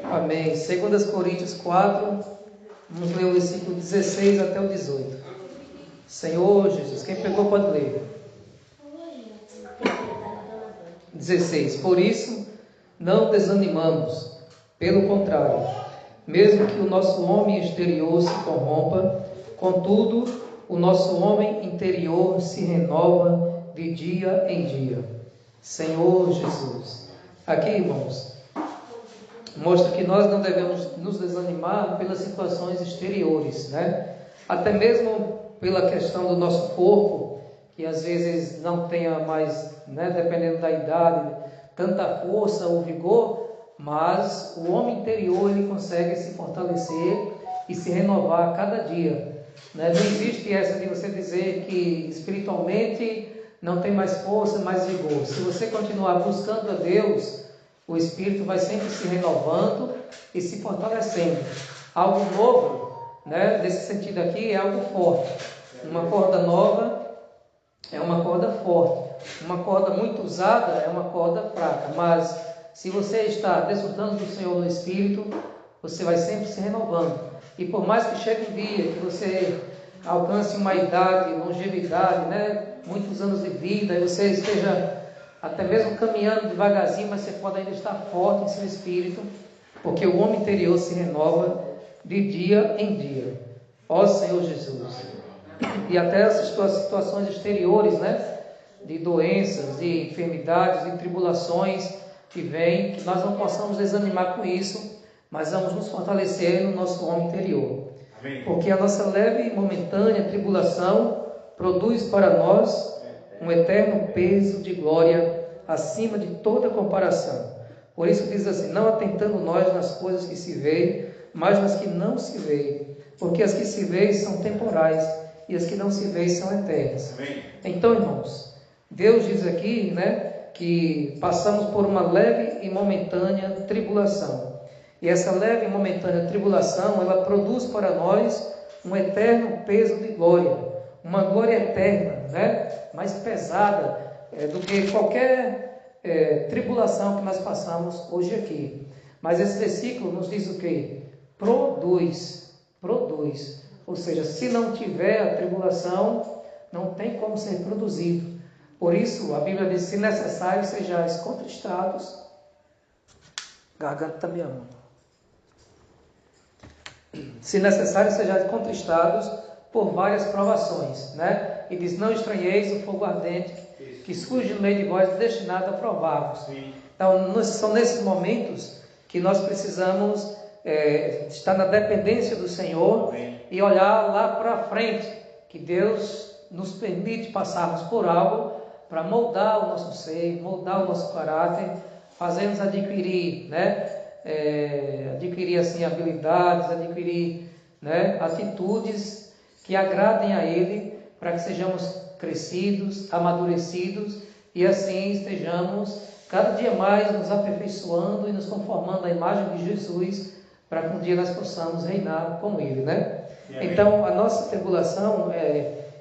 Amém. 2 Coríntios 4, vamos ler o versículo 16 até o 18. Senhor Jesus, quem pegou pode ler. 16. Por isso, não desanimamos, pelo contrário, mesmo que o nosso homem exterior se corrompa, contudo, o nosso homem interior se renova de dia em dia. Senhor Jesus. Aqui, irmãos, mostra que nós não devemos nos desanimar pelas situações exteriores, né? Até mesmo pela questão do nosso corpo, que às vezes não tenha mais, né, dependendo da idade, tanta força ou vigor, mas o homem interior ele consegue se fortalecer e se renovar a cada dia, né? Não existe essa de você dizer que espiritualmente não tem mais força, mais vigor. Se você continuar buscando a Deus, o Espírito vai sempre se renovando e se fortalecendo. Algo novo, né, nesse sentido aqui, é algo forte. Uma corda nova é uma corda forte. Uma corda muito usada é uma corda fraca. Mas se você está desfrutando do Senhor no Espírito, você vai sempre se renovando. E por mais que chegue um dia que você alcance uma idade, longevidade, né, muitos anos de vida, e você esteja até mesmo caminhando devagarzinho, mas você pode ainda estar forte em seu espírito, porque o homem interior se renova de dia em dia. Ó Senhor Jesus. E até essas situações exteriores, né, de doenças, de enfermidades, de tribulações que vêm, que nós não possamos desanimar com isso, mas vamos nos fortalecer no nosso homem interior. Amém. Porque a nossa leve e momentânea tribulação produz para nós um eterno peso de glória acima de toda comparação. Por isso diz assim: não atentando nós nas coisas que se veem, mas nas que não se veem, porque as que se veem são temporais e as que não se veem são eternas. Amém. Então, irmãos, Deus diz aqui, né, que passamos por uma leve e momentânea tribulação. E essa leve e momentânea tribulação, ela produz para nós um eterno peso de glória, uma glória eterna, né, mais pesada do que qualquer tribulação que nós passamos hoje aqui. Mas esse versículo nos diz o quê? Produz. Ou seja, se não tiver a tribulação, não tem como ser produzido. Por isso, a Bíblia diz: se necessário, sejais contristados. Garganta está me amando. Se necessário, sejais contristados por várias provações, né? E diz: não estranheis o fogo ardente que surge no meio de vós, destinado a provar-vos. Então, são nesses momentos que nós precisamos estar na dependência do Senhor e olhar lá para frente, que Deus nos permite passarmos por algo para moldar o nosso ser, moldar o nosso caráter, fazer-nos adquirir, né? Adquirir assim habilidades, adquirir, né, atitudes que agradem a Ele, para que sejamos crescidos, amadurecidos e assim estejamos cada dia mais nos aperfeiçoando e nos conformando à imagem de Jesus, para que um dia nós possamos reinar com Ele, né? Então a nossa tribulação,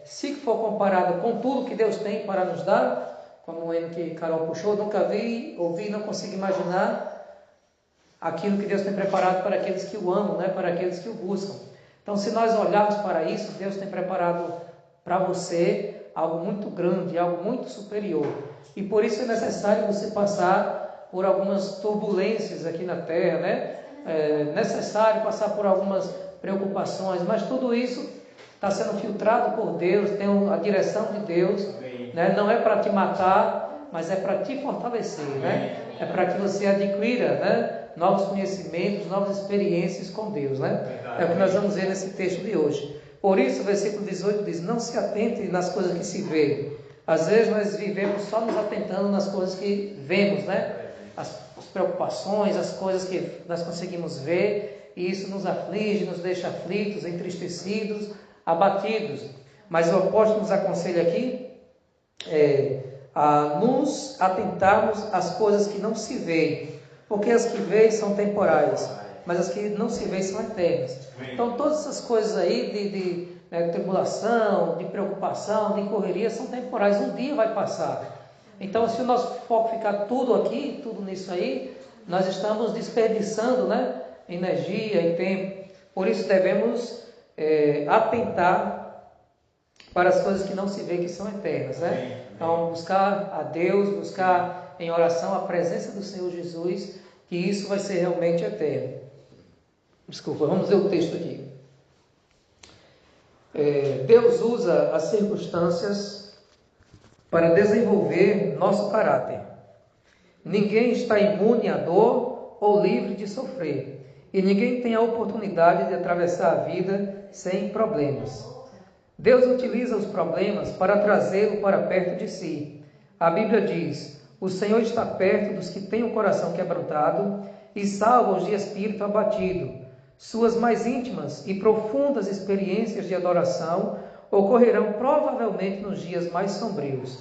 se for comparada com tudo que Deus tem para nos dar, como o hino que Carol puxou, nunca vi, ouvi, não consigo imaginar aquilo que Deus tem preparado para aqueles que o amam, né? Para aqueles que o buscam. Então, se nós olharmos para isso, Deus tem preparado para você algo muito grande, algo muito superior. E por isso é necessário você passar por algumas turbulências aqui na Terra, né? É necessário passar por algumas preocupações, mas tudo isso está sendo filtrado por Deus, tem a direção de Deus, né? Não é para te matar, mas é para te fortalecer, né? É para que você adquira, né, novos conhecimentos, novas experiências com Deus, né? É o que nós vamos ver nesse texto de hoje. Por isso, o versículo 18 diz: não se atente nas coisas que se vê. Às vezes nós vivemos só nos atentando nas coisas que vemos, né? As preocupações, as coisas que nós conseguimos ver, e isso nos aflige, nos deixa aflitos, entristecidos, abatidos. Mas o apóstolo nos aconselha aqui a nos atentarmos às coisas que não se veem, porque as que veem são temporais, mas as que não se veem são eternas. Então todas essas coisas aí de tribulação, de preocupação, de correria, são temporais, um dia vai passar. Então, se o nosso foco ficar tudo aqui, tudo nisso aí, nós estamos desperdiçando, né, energia e tempo. Por isso devemos atentar para as coisas que não se vê que são eternas, né? Então, buscar a Deus, buscar em oração a presença do Senhor Jesus, que isso vai ser realmente eterno. Desculpa, vamos ver o texto aqui. Deus usa as circunstâncias para desenvolver nosso caráter. Ninguém está imune à dor ou livre de sofrer, e ninguém tem a oportunidade de atravessar a vida sem problemas. Deus utiliza os problemas para trazê-lo para perto de si. A Bíblia diz: o Senhor está perto dos que têm o coração quebrantado e salva os de espírito abatido. Suas mais íntimas e profundas experiências de adoração ocorrerão provavelmente nos dias mais sombrios.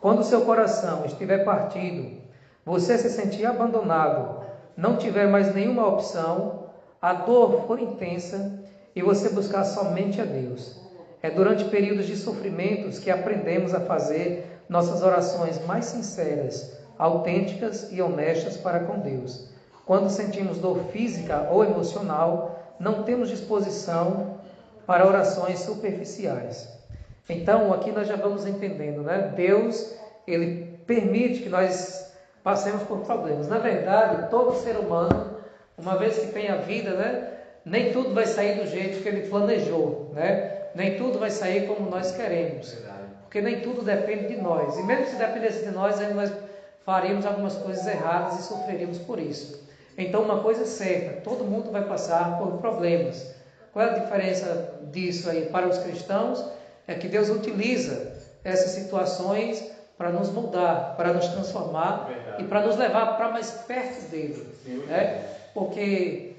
Quando seu coração estiver partido, você se sentir abandonado, não tiver mais nenhuma opção, a dor for intensa e você buscar somente a Deus. É durante períodos de sofrimentos que aprendemos a fazer nossas orações mais sinceras, autênticas e honestas para com Deus. Quando sentimos dor física ou emocional, não temos disposição para orações superficiais. Então, aqui nós já vamos entendendo, né? Deus, Ele permite que nós passemos por problemas. Na verdade, todo ser humano, uma vez que tem a vida, né? Nem tudo vai sair do jeito que ele planejou, né? Nem tudo vai sair como nós queremos. Porque nem tudo depende de nós. E mesmo se dependesse de nós, aí nós faríamos algumas coisas erradas e sofreríamos por isso. Então, uma coisa é certa, todo mundo vai passar por problemas. Qual é a diferença disso aí para os cristãos? É que Deus utiliza essas situações para nos moldar, para nos transformar e para nos levar para mais perto dele. Né? Porque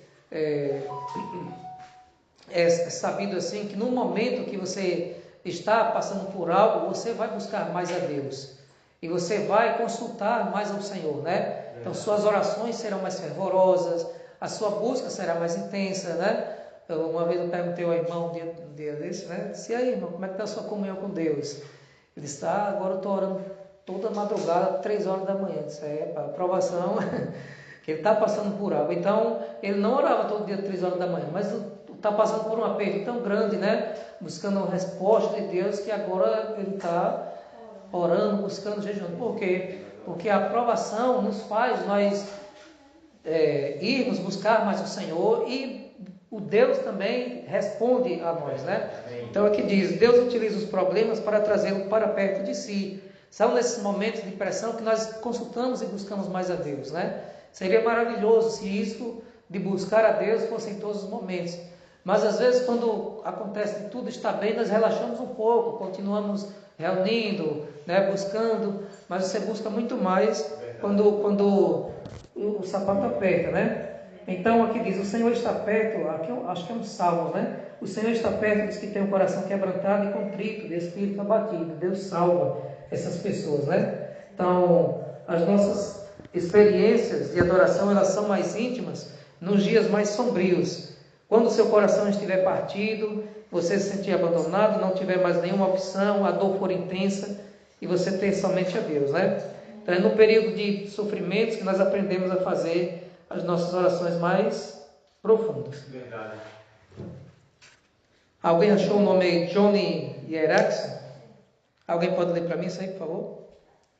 é sabido assim que no momento que você está passando por algo, você vai buscar mais a Deus. E você vai consultar mais ao Senhor, né? Então suas orações serão mais fervorosas, a sua busca será mais intensa, né? Uma vez eu perguntei ao irmão um dia desse, né? Disse: e aí, irmão, como é que está a sua comunhão com Deus? Ele disse: agora eu estou orando toda madrugada, 3 horas da manhã. Eu disse: para aprovação, que ele está passando por algo. Então, ele não orava todo dia 3 horas da manhã, mas está passando por um aperto tão grande, né? Buscando uma resposta de Deus, que agora ele está orando, buscando, jejuando. Por quê? Porque a aprovação nos faz nós irmos buscar mais o Senhor, e o Deus também responde a nós, né? Então aqui diz: Deus utiliza os problemas para trazê-lo para perto de si. São nesses momentos de pressão que nós consultamos e buscamos mais a Deus, né? Seria maravilhoso se isso de buscar a Deus fosse em todos os momentos. Mas às vezes, quando acontece que tudo está bem, nós relaxamos um pouco, continuamos reunindo, né, buscando, mas você busca muito mais quando o sapato aperta, né? Então aqui diz: o Senhor está perto, aqui acho que é um salmo, né? O Senhor está perto dos que têm o coração quebrantado e contrito, de espírito abatido. Deus salva essas pessoas, né? Então, as nossas experiências de adoração, elas são mais íntimas nos dias mais sombrios. Quando o seu coração estiver partido, você se sentir abandonado, não tiver mais nenhuma opção, a dor for intensa e você ter somente a Deus, né? Então é no período de sofrimentos que nós aprendemos a fazer as nossas orações mais profundas. Verdade. Alguém achou o nome Johnny Erickson? Alguém pode ler para mim isso aí, por favor?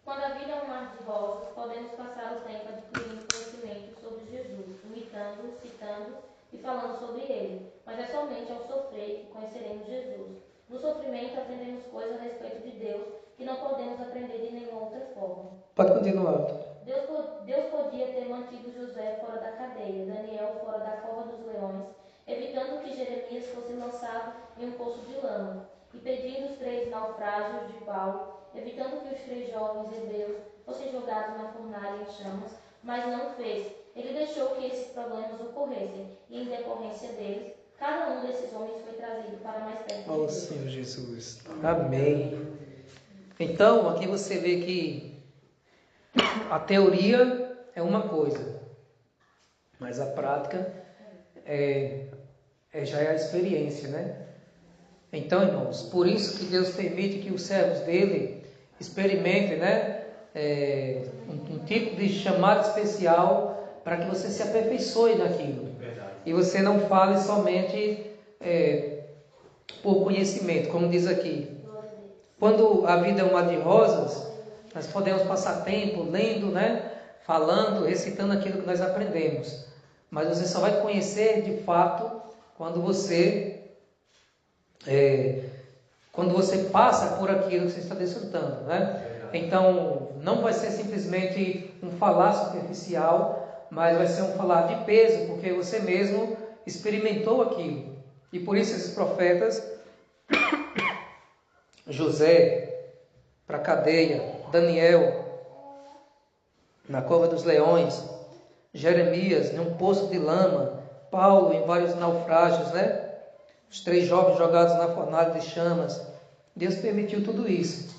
Quando a vida é um mar de rosas, podemos passar o tempo adquirindo conhecimento sobre Jesus, imitando, citando e falando sobre ele. Mas é somente ao sofrer que conheceremos Jesus. No sofrimento aprendemos coisas a respeito de Deus que não podemos aprender de nenhuma outra forma. Pode continuar. Deus podia ter mantido José fora da cadeia, Daniel fora da cova dos leões, evitando que Jeremias fosse lançado em um poço de lama, e pedindo os 3 naufrágios de Paulo, evitando que os 3 jovens hebreus fossem jogados na fornalha em chamas, mas não o fez. Ele deixou que esses problemas ocorressem, e em decorrência deles, cada um desses homens foi trazido para mais perto de Deus. Senhor Jesus. Amém. Então, aqui você vê que a teoria é uma coisa, mas a prática já é a experiência, né? Então, irmãos, por isso que Deus permite que os servos dele experimentem, né? Um tipo de chamado especial para que você se aperfeiçoe naquilo. Verdade. E você não fale somente por conhecimento, como diz aqui. Quando a vida é um mar de rosas, nós podemos passar tempo lendo, né? Falando, recitando aquilo que nós aprendemos. Mas você só vai conhecer de fato quando você passa por aquilo que você está desfrutando, né? Então, não vai ser simplesmente um falar superficial, mas vai ser um falar de peso, porque você mesmo experimentou aquilo. E por isso esses profetas, José para a cadeia, Daniel na cova dos leões, Jeremias em um poço de lama, Paulo em vários naufrágios, né? Os 3 jovens jogados na fornalha de chamas. Deus permitiu tudo isso.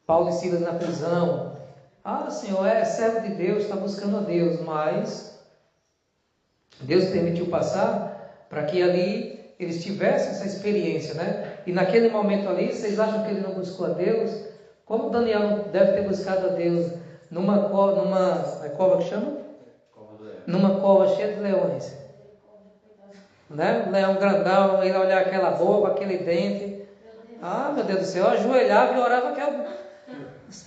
Paulo e Silas na prisão. Ah, Senhor, é servo de Deus, está buscando a Deus, mas Deus permitiu passar para que ali eles tivessem essa experiência, né? E naquele momento ali, vocês acham que ele não buscou a Deus? Como Daniel não deve ter buscado a Deus numa cova que chama? Numa cova cheia de leões. Né? Leão grandão, ele olhar aquela boca, aquele dente. Ah, meu Deus do céu, eu ajoelhava e orava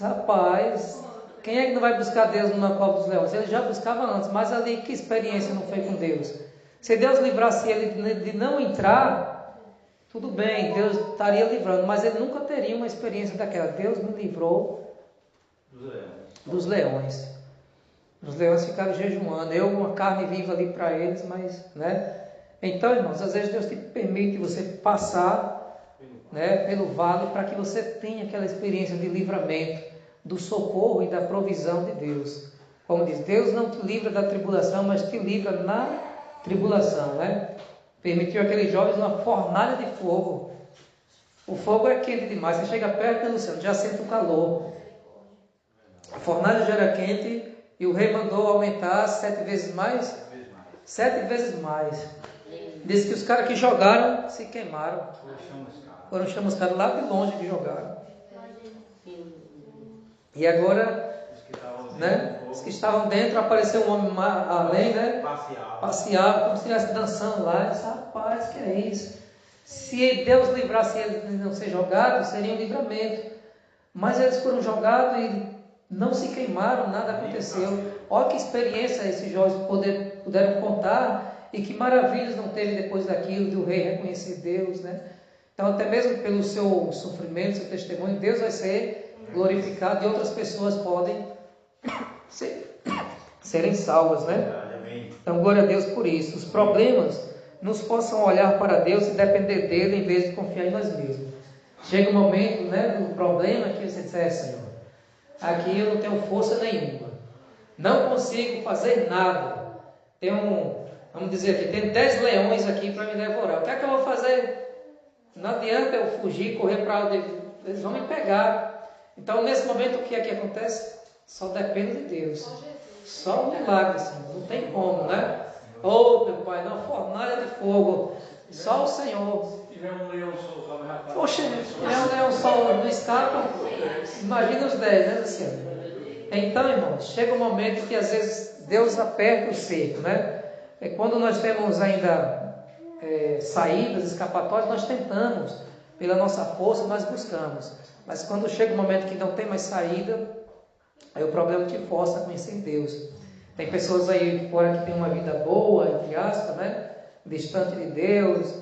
rapaz, quem é que não vai buscar Deus numa cova dos leões? Ele já buscava antes, mas ali que experiência não foi com Deus? Se Deus livrasse ele de não entrar, tudo bem, Deus estaria livrando, mas ele nunca teria uma experiência daquela. Deus me livrou dos leões. Os leões ficaram jejuando, eu uma carne viva ali para eles, mas, né? Então, irmãos, às vezes Deus te permite você passar, né, pelo vale para que você tenha aquela experiência de livramento, do socorro e da provisão de Deus. Como diz, Deus não te livra da tribulação, mas te livra na tribulação, né? Permitiu aqueles jovens numa fornalha de fogo. O fogo é quente demais, você chega perto do céu, já sente o calor. A fornalha já era quente e o rei mandou aumentar 7 vezes mais. 7 vezes mais. Diz que os caras que jogaram se queimaram. Foram chamuscados lá de longe que jogaram. E agora, né? Os que estavam dentro, apareceu um homem além, né? Passeava, como se estivesse dançando lá. Eu disse, rapaz, que é isso? Se Deus livrasse eles de não ser jogados, seria um livramento. Mas eles foram jogados e não se queimaram, nada aconteceu. Olha que experiência esses jovens puderam contar. E que maravilhas não teve depois daquilo, de o rei reconhecer Deus, né? Então, até mesmo pelo seu sofrimento, seu testemunho, Deus vai ser glorificado e outras pessoas podem serem salvas, né? Então, glória a Deus por isso. Os problemas nos possam olhar para Deus e depender dele em vez de confiar em nós mesmos. Chega um momento, né, do problema que você diz, Senhor, aqui eu não tenho força nenhuma, não consigo fazer nada. Vamos dizer aqui, tem 10 leões aqui para me devorar. O que é que eu vou fazer? Não adianta eu fugir, correr para onde eles vão me pegar. Então, nesse momento, o que é que acontece? Só depende de Deus. Só um milagre, assim, não tem como, né? Oh, meu Pai, não, fornalha de fogo. Só o Senhor. Se tiver um leão só, rapaz. Poxa, um leão só não escapa. Imagina os 10, né, Luciano? Então, irmãos, chega um momento que às vezes Deus aperta o cerco, né? É quando nós temos ainda saídas, escapatórias, nós tentamos, pela nossa força, nós buscamos. Mas quando chega um momento que não tem mais saída, aí o problema te força a conhecer Deus. Tem pessoas aí fora que tem uma vida boa, entre aspas, né? Distante de Deus,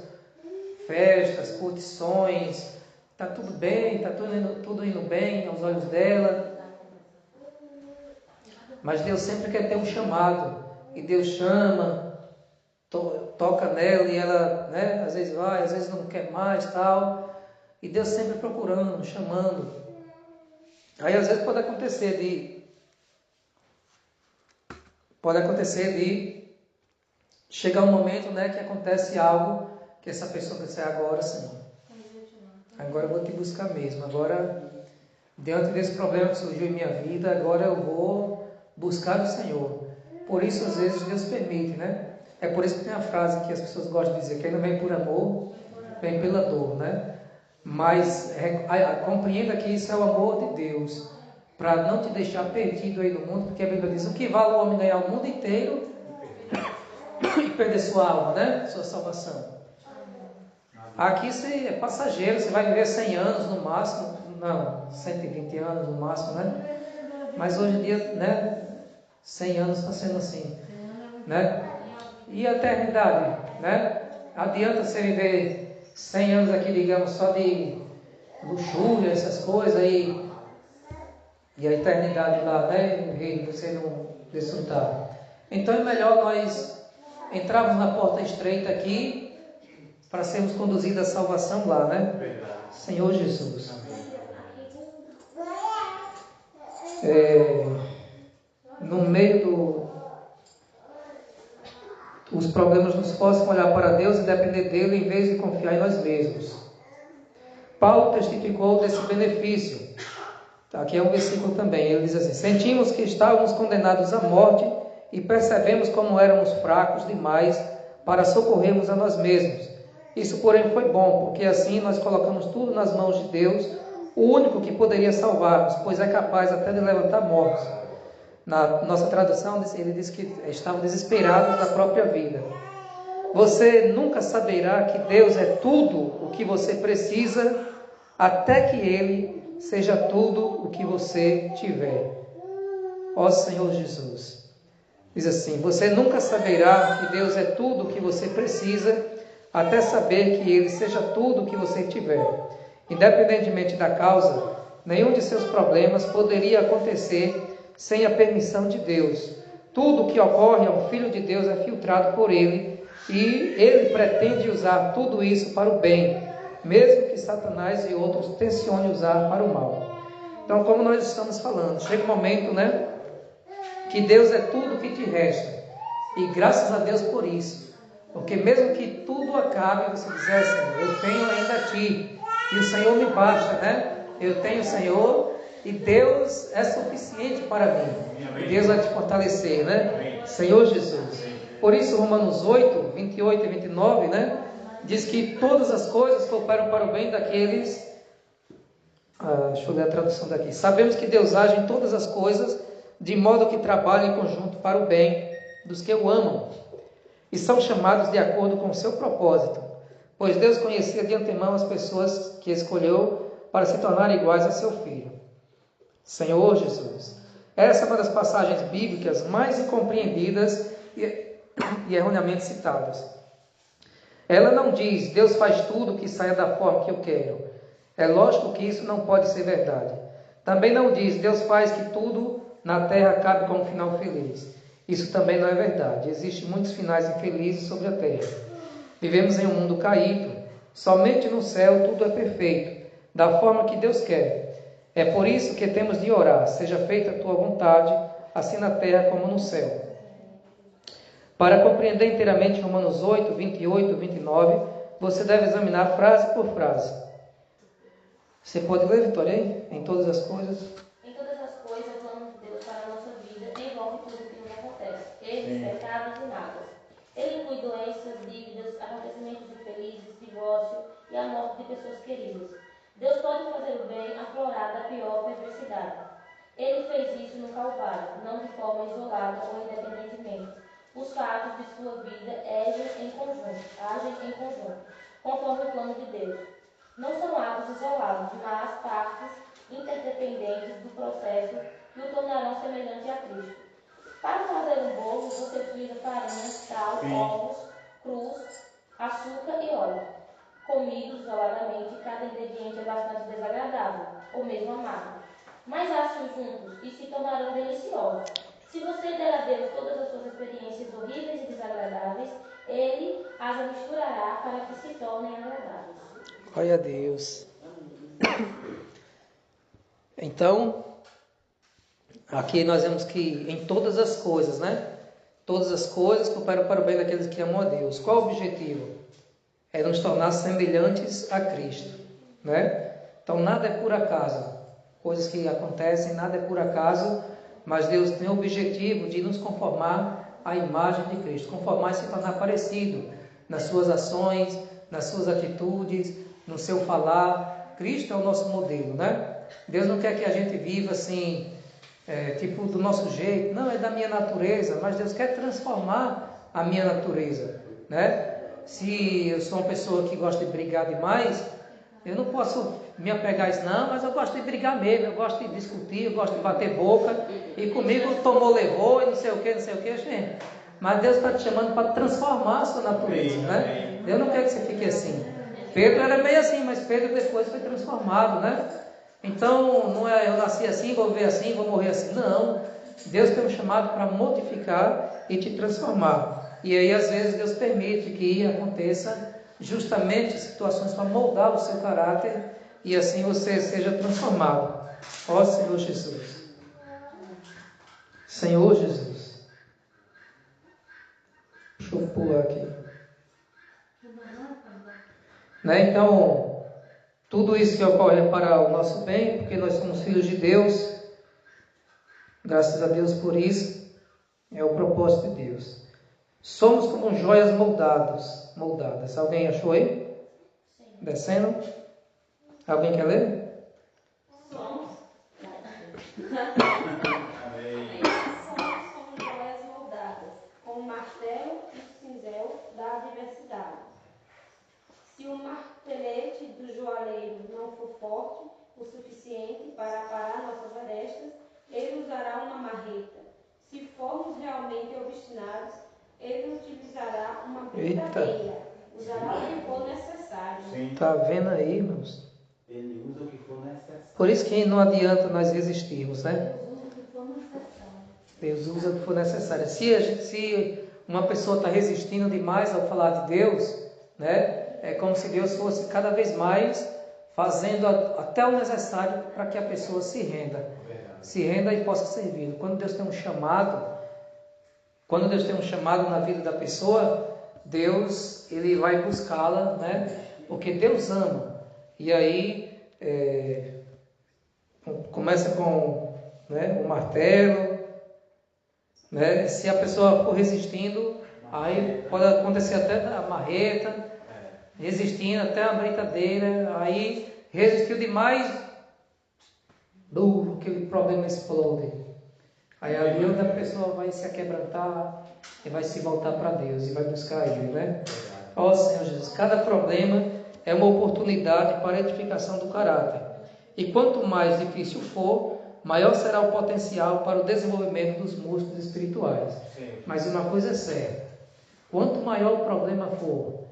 festas, curtições, está tudo bem, está tudo indo bem aos olhos dela. Mas Deus sempre quer ter um chamado. E Deus chama, toca nela e ela, né, às vezes vai, às vezes não quer mais, tal. E Deus sempre procurando, chamando. Aí às vezes pode acontecer de chegar um momento, né, que acontece algo que essa pessoa pensa, agora sim. Agora eu vou te buscar mesmo. Agora, diante desse problema que surgiu em minha vida, agora eu vou buscar o Senhor. Por isso, às vezes, Deus permite, né? É por isso que tem a frase que as pessoas gostam de dizer, quem não vem por amor, vem pela dor, né? Mas compreenda que isso é o amor de Deus. para não te deixar perdido aí no mundo, porque a Bíblia diz: o que vale o homem ganhar o mundo inteiro e perder sua alma, né? Sua salvação. Aqui você é passageiro, você vai viver 100 anos no máximo, não, 120 anos no máximo, né? Mas hoje em dia, né, 100 anos está sendo assim, né? E a eternidade, né? Adianta você viver 100 anos aqui, digamos, só de luxúria, essas coisas aí, e a eternidade lá, né, no reino, você não desfrutar. Então é melhor nós entrarmos na porta estreita aqui, para sermos conduzidos à salvação lá, né? Senhor Jesus. No meio dos problemas, nos possam olhar para Deus e depender dele, em vez de confiar em nós mesmos. Paulo testificou desse benefício. Aqui é um versículo também. Ele diz assim: sentimos que estávamos condenados à morte e percebemos como éramos fracos demais para socorrermos a nós mesmos. Isso, porém, foi bom, porque assim nós colocamos tudo nas mãos de Deus, o único que poderia salvar-nos, pois é capaz até de levantar mortos. Na nossa tradução, ele diz que estavam desesperados da própria vida. Você nunca saberá que Deus é tudo o que você precisa, até que Ele seja tudo o que você tiver. Ó Senhor Jesus. Diz assim: você nunca saberá que Deus é tudo o que você precisa, até saber que Ele seja tudo o que você tiver. Independentemente da causa, nenhum de seus problemas poderia acontecer sem a permissão de Deus. Tudo o que ocorre ao Filho de Deus é filtrado por Ele, e Ele pretende usar tudo isso para o bem, mesmo que Satanás e outros tencionem usar para o mal. Então, como nós estamos falando, chega um momento, né, que Deus é tudo o que te resta, e graças a Deus por isso. Porque mesmo que tudo acabe, você diz: Senhor, eu tenho ainda a Ti, e o Senhor me basta, né? Eu tenho o Senhor, e Deus é suficiente para mim. Deus vai te fortalecer, né? Senhor Jesus. Por isso, Romanos 8, 28 e 29, né? Diz que todas as coisas cooperam para o bem daqueles... deixa eu ler a tradução daqui. Sabemos que Deus age em todas as coisas, de modo que trabalha em conjunto para o bem dos que o amam, e são chamados de acordo com o seu propósito, pois Deus conhecia de antemão as pessoas que escolheu para se tornarem iguais a seu Filho. Senhor Jesus. Essa é uma das passagens bíblicas mais incompreendidas e erroneamente citadas. Ela não diz: Deus faz tudo que saia da forma que eu quero. É lógico que isso não pode ser verdade. Também não diz: Deus faz que tudo na terra acabe com um final feliz. Isso também não é verdade. Existem muitos finais infelizes sobre a terra. Vivemos em um mundo caído. Somente no céu tudo é perfeito, da forma que Deus quer. É por isso que temos de orar: seja feita a tua vontade, assim na terra como no céu. Para compreender inteiramente Romanos 8, 28 e 29, você deve examinar frase por frase. Você pode ler, Vitória, aí? Em todas as coisas? Em todas as coisas, o plano de Deus para a nossa vida envolve tudo o que nos acontece: erros, pecados e mágoas. Ele inclui doenças, dívidas, acontecimentos infelizes, divórcio e a morte de pessoas queridas. Deus pode fazer o bem aflorar da pior perversidade. Ele fez isso no Calvário, não de forma isolada ou independentemente. Os fatos de sua vida agem em conjunto, conforme o plano de Deus. Não são atos isolados, mas partes interdependentes do processo que o tornarão semelhante a Cristo. Para fazer um bolo, você utiliza farinha, sal, ovos, cruz, açúcar e óleo. Comidos isoladamente, cada ingrediente é bastante desagradável, ou mesmo amargo. Mas asse-os juntos e se tornarão deliciosos. Se você der a Deus todas as suas experiências horríveis e desagradáveis, Ele as misturará para que se tornem agradáveis. Glória a Deus. Então, aqui nós vemos que em todas as coisas, né? Todas as coisas cooperam para o bem daqueles que amam a Deus. Qual o objetivo? É nos tornar semelhantes a Cristo, né? Então, nada é por acaso. Coisas que acontecem, nada é por acaso, mas Deus tem o objetivo de nos conformar à imagem de Cristo. Conformar e se tornar parecido nas suas ações, nas suas atitudes, no seu falar. Cristo é o nosso modelo, né? Deus não quer que a gente viva assim, tipo do nosso jeito. Não, é da minha natureza, mas Deus quer transformar a minha natureza, né? Se eu sou uma pessoa que gosta de brigar demais, eu não posso me apegar a isso, não, mas eu gosto de brigar mesmo, eu gosto de discutir, eu gosto de bater boca, e comigo tomou, levou, e não sei o que, gente. Mas Deus está te chamando para transformar a sua natureza, né? Deus não quer que você fique assim. Pedro era meio assim, mas Pedro depois foi transformado, né? Então, não é eu nasci assim, vou viver assim, vou morrer assim. Não. Deus tem um chamado para modificar e te transformar. E aí, às vezes, Deus permite que aconteça justamente situações para moldar o seu caráter e assim você seja transformado. Ó Senhor Jesus. Senhor Jesus. Deixa eu pular aqui. Né? Então, tudo isso que ocorre para o nosso bem, porque nós somos filhos de Deus. Graças a Deus por isso. É o propósito de Deus. Somos como joias moldadas. Alguém achou aí? Sim. Descendo. Alguém quer ler? Somos. Amém. Somos como joias moldadas, com o martelo e o cinzel da diversidade. Se o martelete do joalheiro não for forte o suficiente para aparar nossas arestas, ele usará uma marreta. Se formos realmente obstinados, ele utilizará uma britadeira. Usará o que for necessário. Sim. Está vendo aí, irmãos? Ele usa o que for necessário. Por isso que não adianta nós resistirmos, né? Deus usa o que for necessário. Deus usa o que for necessário. Se uma pessoa está resistindo demais ao falar de Deus, né? É como se Deus fosse cada vez mais fazendo até o necessário para que a pessoa se renda. Se renda e possa servir. Quando Deus tem um chamado na vida da pessoa, Deus, ele vai buscá-la, né? Porque Deus ama. E aí começa com, né, o martelo, né? Se a pessoa for resistindo, aí pode acontecer até a marreta, resistindo até a britadeira, aí resistiu demais, aquele problema explode. Aí ali onde a pessoa vai se aquebrantar e vai se voltar para Deus e vai buscar Ele, né? Ó Senhor Jesus, cada problema é uma oportunidade para a edificação do caráter. E quanto mais difícil for, maior será o potencial para o desenvolvimento dos músculos espirituais. Mas uma coisa é certa, quanto maior o problema for,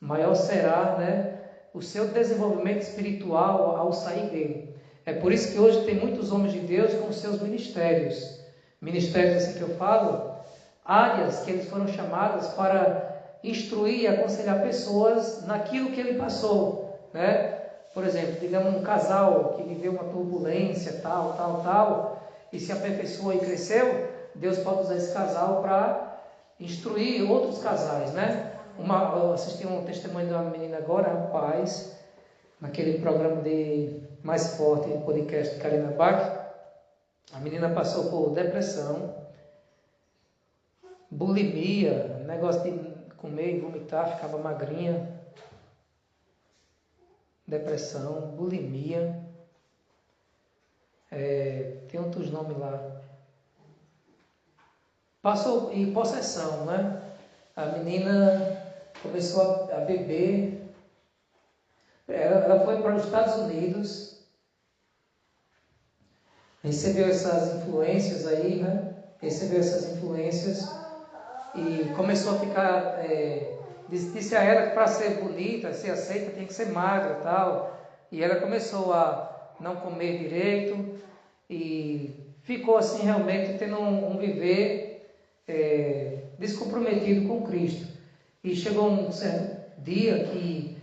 maior será, né, o seu desenvolvimento espiritual ao sair dele. É por isso que hoje tem muitos homens de Deus com seus ministérios. Ministérios assim que eu falo, áreas que eles foram chamados para instruir e aconselhar pessoas naquilo que ele passou, né? Por exemplo, digamos um casal que viveu uma turbulência, tal, e se aperfeiçoou e cresceu, Deus pode usar esse casal para instruir outros casais, né? Eu assisti um testemunho de uma menina agora, rapaz, naquele programa de Mais Forte, podcast de Karina Bach. A menina passou por depressão, bulimia, negócio de comer e vomitar, ficava magrinha. Depressão, bulimia, tem outros nomes lá. Passou em possessão, né? A menina começou a beber. Ela foi para os Estados Unidos, recebeu essas influências aí, né? Recebeu essas influências e começou a ficar. Disse a ela que para ser bonita, ser aceita, tem que ser magra e tal. E ela começou a não comer direito e ficou assim realmente tendo um viver descomprometido com Cristo. E chegou um certo dia que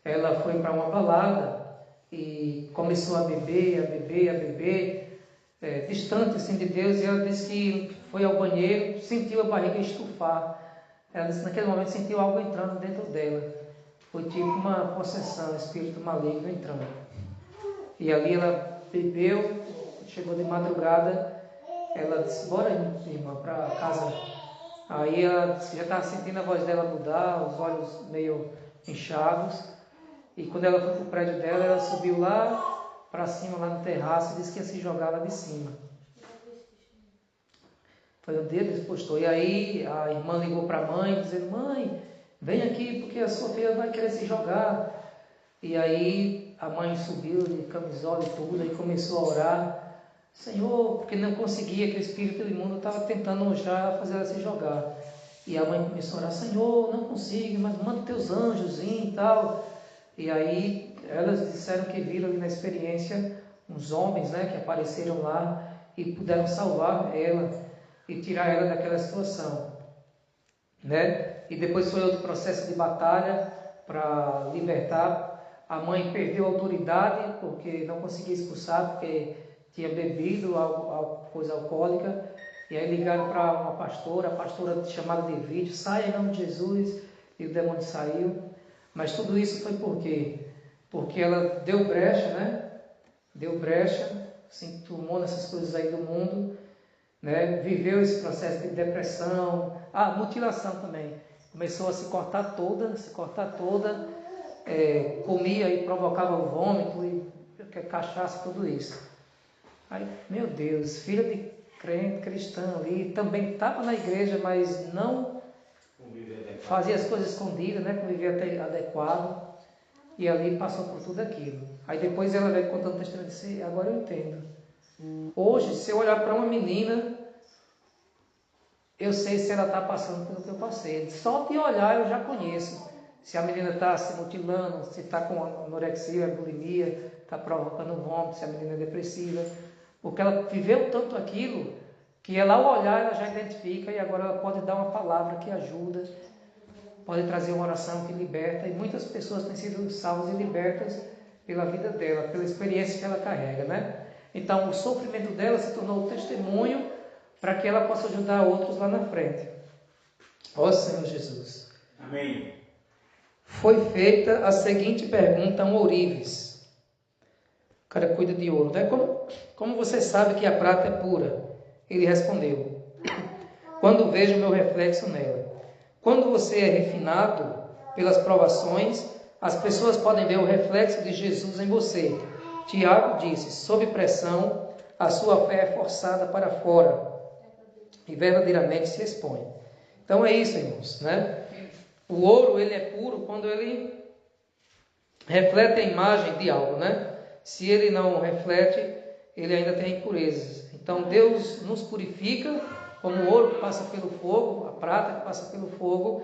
ela foi para uma balada e começou a beber, distante assim de Deus, e ela disse que foi ao banheiro, sentiu a barriga estufar. Ela disse que naquele momento sentiu algo entrando dentro dela. Foi tipo uma possessão, espírito maligno entrando. E ali ela bebeu, chegou de madrugada, ela disse, bora irmã, para casa. Aí ela já estava sentindo a voz dela mudar, os olhos meio inchados. E quando ela foi para o prédio dela, ela subiu lá para cima lá no terraço e disse que ia se jogar lá de cima. Foi o dia que ele postou. E aí a irmã ligou para a mãe, dizendo: mãe, vem aqui porque a sua filha vai querer se jogar. E aí a mãe subiu de camisola e tudo, e começou a orar: Senhor, porque não conseguia, que o espírito imundo estava tentando já fazer ela se jogar. E a mãe começou a orar: Senhor, não consigo, mas manda teus anjos vir e tal. E aí elas disseram que viram ali na experiência uns homens, né, que apareceram lá e puderam salvar ela e tirar ela daquela situação, né? E depois foi outro processo de batalha para libertar. A mãe perdeu a autoridade porque não conseguia expulsar, porque tinha bebido coisa alcoólica. E aí ligaram para uma pastora, a pastora chamada de vídeo: sai em nome de Jesus, e o demônio saiu. Mas tudo isso foi por quê? Porque ela deu brecha, né? Deu brecha, se enturmou nessas coisas aí do mundo, né? Viveu esse processo de depressão, mutilação também. Começou a se cortar toda, comia e provocava o vômito, e cachaça, tudo isso. Aí, meu Deus, filha de crente, cristã ali, também estava na igreja, mas não fazia as coisas escondidas, né? Convivia adequado, e ali passou por tudo aquilo. Aí depois ela veio contando o testemunho e disse: agora eu entendo. Hoje, se eu olhar para uma menina, eu sei se ela está passando pelo que eu passei. Só de olhar eu já conheço. Se a menina está se mutilando, se está com anorexia, bulimia, está provocando vômito, se a menina é depressiva. Porque ela viveu tanto aquilo, que ela, ao olhar, ela já identifica, e agora ela pode dar uma palavra que ajuda, pode trazer uma oração que liberta. E muitas pessoas têm sido salvas e libertas pela vida dela, pela experiência que ela carrega, né? Então, o sofrimento dela se tornou testemunho para que ela possa ajudar outros lá na frente. Ó Senhor Jesus. Amém. Foi feita a seguinte pergunta a um ourives. O cara cuida de ouro, né? Como você sabe que a prata é pura? Ele respondeu: quando vejo meu reflexo nela. Quando você é refinado pelas provações, as pessoas podem ver o reflexo de Jesus em você. Tiago disse: sob pressão, a sua fé é forçada para fora e verdadeiramente se expõe. Então é isso, irmãos, né? O ouro, ele é puro quando ele reflete a imagem de algo, né? Se ele não reflete, ele ainda tem impurezas. Então Deus nos purifica, como o ouro que passa pelo fogo, a prata que passa pelo fogo,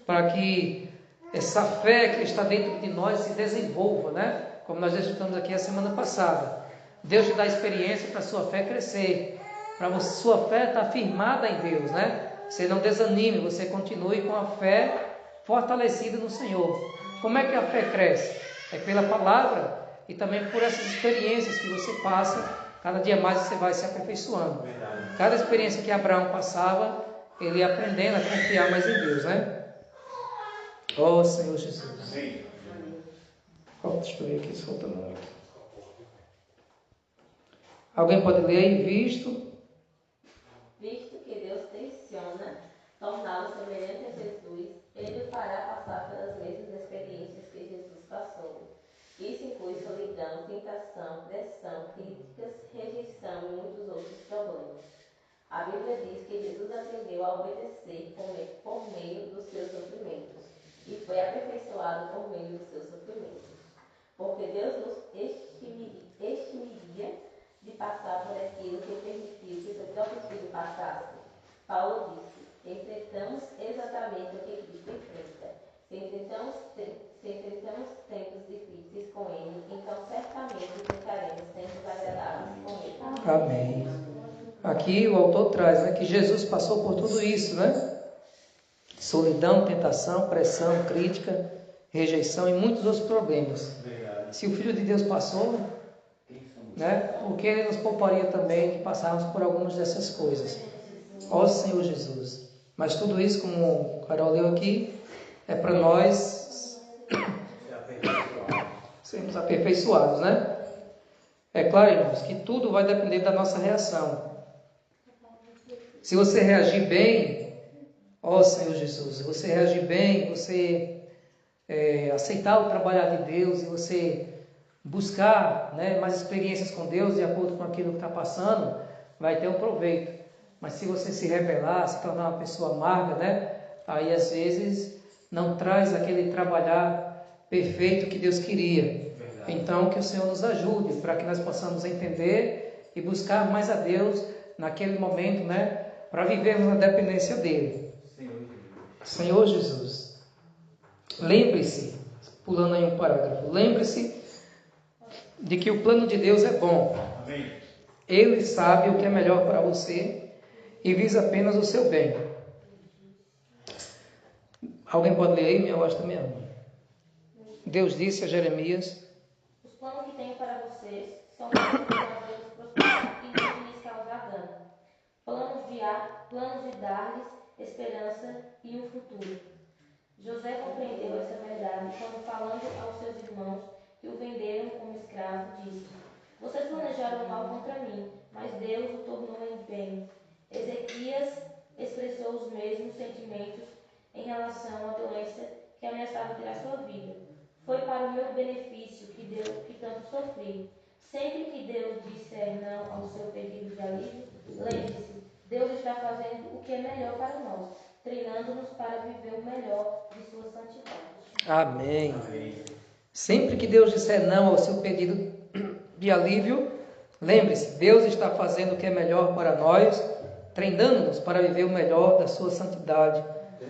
para que essa fé que está dentro de nós se desenvolva, né? Como nós já estudamos aqui a semana passada. Deus te dá experiência para a sua fé crescer, para sua fé estar firmada em Deus, né? Você não desanime, você continue com a fé fortalecida no Senhor. Como é que a fé cresce? É pela palavra e também por essas experiências que você passa. Cada dia mais você vai se aperfeiçoando. Verdade. Cada experiência que Abraão passava, ele ia aprendendo a confiar mais em Deus, né? Ó Senhor Jesus. Amém. Deixa eu ver aqui, solta muito. Alguém pode ler aí? Visto que Deus tenciona torná-lo semelhante a Jesus, ele o fará passar pelas mesmas experiências que Jesus passou. Isso inclui solidão, tentação, pressão, críticas, rejeição e muitos outros problemas. A Bíblia diz que Jesus aprendeu a obedecer por meio dos seus sofrimentos e foi aperfeiçoado por meio dos seus sofrimentos. Porque Deus nos eximiria de passar por aquilo que permitiu que seu próprio filho passasse. Paulo disse: enfrentamos exatamente o que Cristo enfrenta. Se enfrentamos tempos difíceis com Ele, então certamente enfrentaremos tempos agradáveis com Ele. Amém. Aqui o autor traz, né, que Jesus passou por tudo isso, né? Solidão, tentação, pressão, crítica, rejeição e muitos outros problemas. Verdade. Se o Filho de Deus passou, né, porque Ele nos pouparia também de passarmos por algumas dessas coisas. Ó Senhor Jesus. Mas tudo isso, como o Carol leu aqui, é para nós sermos aperfeiçoados, né? É claro, irmãos, que tudo vai depender da nossa reação. Se você reagir bem, ó Senhor Jesus, se você reagir bem, você aceitar o trabalhar de Deus e você buscar, né, mais experiências com Deus de acordo com aquilo que está passando, vai ter um proveito. Mas se você se rebelar, se tornar uma pessoa amarga, né, aí às vezes não traz aquele trabalhar perfeito que Deus queria. Verdade. Então que o Senhor nos ajude para que nós possamos entender e buscar mais a Deus naquele momento, né, para vivermos na dependência dEle. Senhor Jesus, lembre-se, pulando aí um parágrafo, lembre-se de que o plano de Deus é bom. Amém. Ele sabe o que é melhor para você e visa apenas o seu bem. Alguém pode ler aí? Minha voz também ama. Deus disse a Jeremias: os planos que tenho para vocês são planos de fazê-los prosperar e não de lhes causar dano. Planos de dar-lhes esperança e um futuro. José compreendeu essa verdade quando, falando aos seus irmãos que o venderam como escravo, disse: vocês planejaram mal contra mim, mas Deus o tornou em bem. Ezequias expressou os mesmos sentimentos em relação à doença que ameaçava tirar sua vida. Foi para o meu benefício que tanto sofri. Sempre que Deus disser não ao seu pedido de alívio, lembre-se, Deus está fazendo o que é melhor para nós, treinando-nos para viver o melhor de sua santidade. Amém. Sempre que Deus disser não ao seu pedido de alívio, lembre-se, Deus está fazendo o que é melhor para nós, treinando-nos para viver o melhor da sua santidade,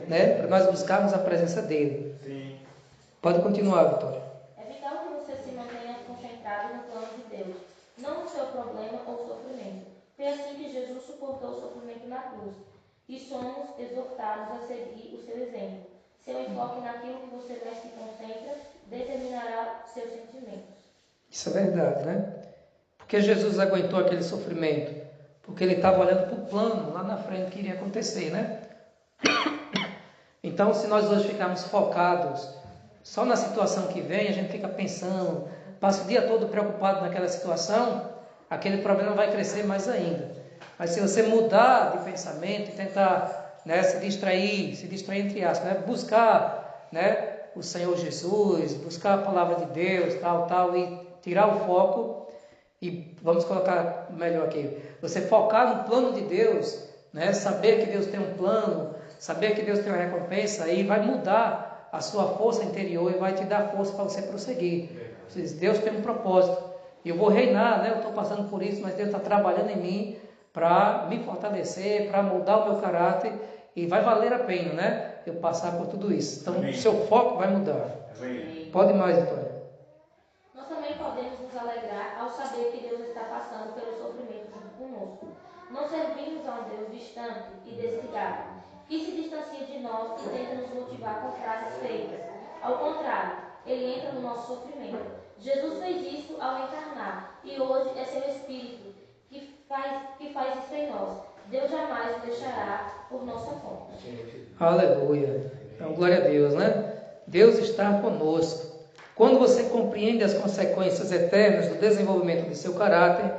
né? Para nós buscarmos a presença dEle. Sim. Pode continuar, Vitória. É vital que você se mantenha concentrado no plano de Deus, não no seu problema ou sofrimento. Foi assim que Jesus suportou o sofrimento na cruz, e somos exortados a seguir o seu exemplo. Seu enfoque naquilo que você mais se concentra determinará seus sentimentos. Isso é verdade, né? Porque Jesus aguentou aquele sofrimento? Porque ele estava olhando para o plano lá na frente que iria acontecer, né? Então, se nós hoje ficarmos focados só na situação que vem, a gente fica pensando, passa o dia todo preocupado naquela situação, aquele problema vai crescer mais ainda. Mas se você mudar de pensamento e tentar, né, se distrair entre aspas, né, buscar, né, o Senhor Jesus, buscar a palavra de Deus, tal, e tirar o foco, e vamos colocar melhor aqui, você focar no plano de Deus, né, saber que Deus tem um plano, saber que Deus tem uma recompensa, aí vai mudar a sua força interior e vai te dar força para você prosseguir. Você diz, Deus tem um propósito, eu vou reinar, né, eu estou passando por isso, mas Deus está trabalhando em mim para me fortalecer, para mudar o meu caráter, e vai valer a pena, né, eu passar por tudo isso. Então, o seu foco vai mudar. Amém. Pode mais, Vitória. Nós também podemos nos alegrar ao saber que Deus está passando pelo sofrimento junto conosco. Não servimos a um Deus distante e desligado, que se distancia de nós e tenta nos motivar com frases feitas. Ao contrário, Ele entra no nosso sofrimento. Jesus fez isso ao encarnar, e hoje é seu Espírito que faz isso em nós. Deus jamais o deixará por nossa conta. Aleluia. Então, glória a Deus, né? Deus está conosco. Quando você compreende as consequências eternas do desenvolvimento de seu caráter,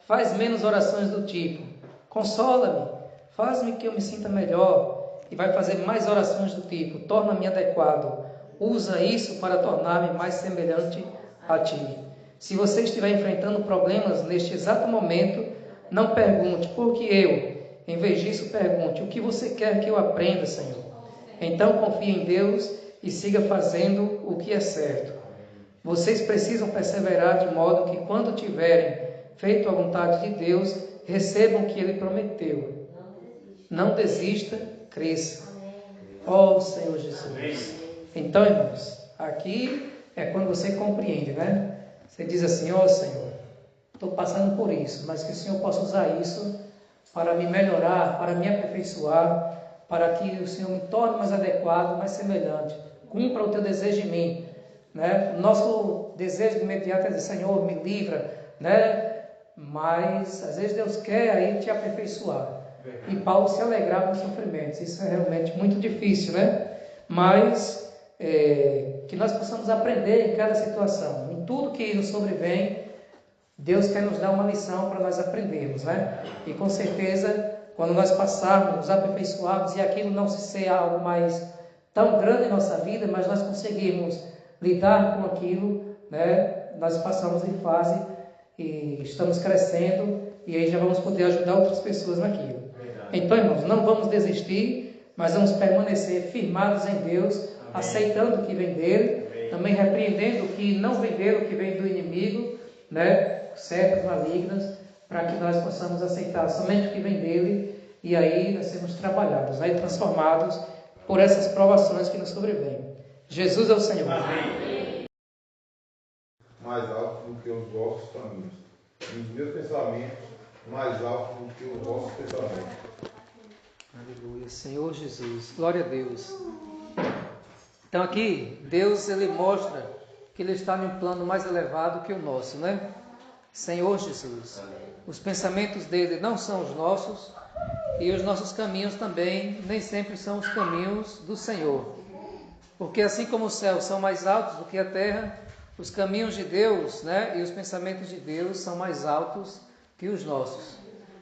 faz menos orações do tipo: consola-me, faz-me que eu me sinta melhor, e vai fazer mais orações do tipo: torna-me adequado, usa isso para tornar-me mais semelhante a ti. Se você estiver enfrentando problemas neste exato momento, não pergunte, por que eu? Em vez disso, pergunte, o que você quer que eu aprenda, Senhor? Então confie em Deus e siga fazendo o que é certo. Vocês precisam perseverar de modo que, quando tiverem feito a vontade de Deus, recebam o que Ele prometeu. Não desista, cresça. Ó Senhor Jesus. Então, irmãos, aqui é quando você compreende, né? Você diz assim, ó Senhor, estou passando por isso, mas que o Senhor possa usar isso para me melhorar, para me aperfeiçoar, para que o Senhor me torne mais adequado, mais semelhante. Cumpra o teu desejo em mim, né? Nosso desejo imediato é dizer, Senhor, me livra, né? Mas às vezes Deus quer aí te aperfeiçoar. E Paulo se alegrava nos sofrimentos. Isso é realmente muito difícil, né? Mas que nós possamos aprender em cada situação, em tudo que nos sobrevém. Deus quer nos dar uma lição para nós aprendermos, né? E com certeza, quando nós passarmos, nos aperfeiçoarmos e aquilo não se ser algo mais tão grande em nossa vida, mas nós conseguirmos lidar com aquilo, né? nós passamos de fase e estamos crescendo, e aí já vamos poder ajudar outras pessoas naquilo. Então, irmãos, não vamos desistir, mas vamos permanecer firmados em Deus, aceitando o que vem dele, também repreendendo o que não vem dele, o que vem do inimigo, né, setas malignas, para que nós possamos aceitar somente o que vem dele, e aí nós sermos trabalhados, aí transformados por essas provações que nos sobrevêm. Jesus é o Senhor. Mais alto do que os vossos caminhos, e os meus pensamentos mais altos do que os vossos pensamentos. Aleluia, Senhor Jesus, glória a Deus. Então aqui, Deus ele mostra que Ele está em um plano mais elevado que o nosso, né? Senhor Jesus, os pensamentos dele não são os nossos, e os nossos caminhos também nem sempre são os caminhos do Senhor. Porque assim como os céus são mais altos do que a terra, os caminhos de Deus, né, e os pensamentos de Deus são mais altos que os nossos.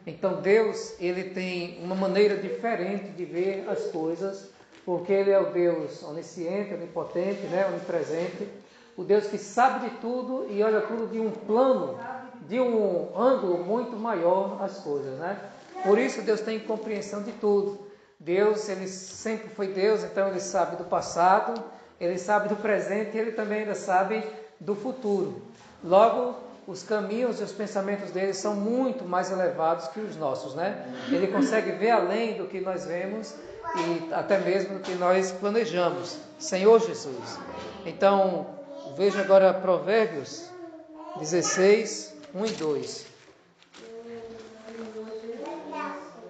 Então Deus, ele tem uma maneira diferente de ver as coisas, porque ele é o Deus onisciente, onipotente, né, onipresente, o Deus que sabe de tudo e olha tudo de um plano, de um ângulo muito maior as coisas, né? Por isso Deus tem compreensão de tudo. Deus, ele sempre foi Deus, então ele sabe do passado, ele sabe do presente e ele também ainda sabe do futuro. Logo, os caminhos e os pensamentos dele são muito mais elevados que os nossos, né? Ele consegue ver além do que nós vemos e até mesmo do que nós planejamos. Senhor Jesus. Então, veja agora Provérbios 16, 1 e 2.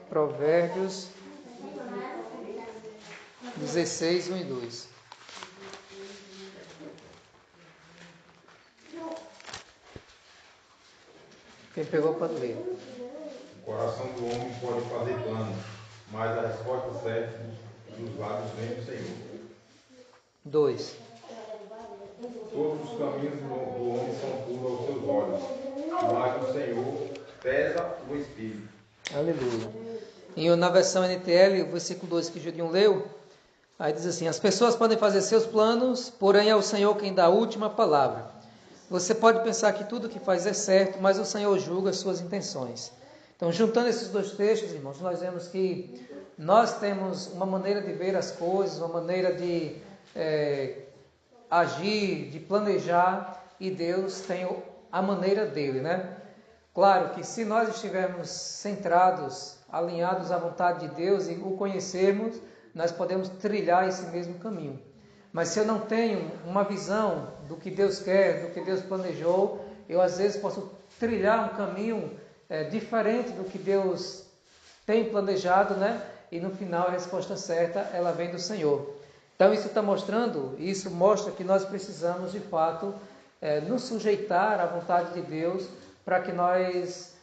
Provérbios 16, 1 e 2. Quem pegou pode ler. O coração do homem pode fazer planos, mas a resposta certa dos lábios vem do Senhor. 2. Todos os caminhos do homem são puros aos seus olhos, mas o Senhor pesa o espírito. Aleluia. Na versão NTL, o versículo 2 que Julinho leu, aí diz assim: as pessoas podem fazer seus planos, porém é o Senhor quem dá a última palavra. Você pode pensar que tudo que faz é certo, mas o Senhor julga as suas intenções. Então, juntando esses dois textos, irmãos, nós vemos que nós temos uma maneira de ver as coisas, uma maneira de agir, de planejar, e Deus tem a maneira dele, né? Claro que se nós estivermos centrados, alinhados à vontade de Deus e o conhecermos, nós podemos trilhar esse mesmo caminho. Mas se eu não tenho uma visão do que Deus quer, do que Deus planejou, eu às vezes posso trilhar um caminho diferente do que Deus tem planejado, né? E no final a resposta certa, ela vem do Senhor. Então isso mostra que nós precisamos de fato nos sujeitar à vontade de Deus, para que nós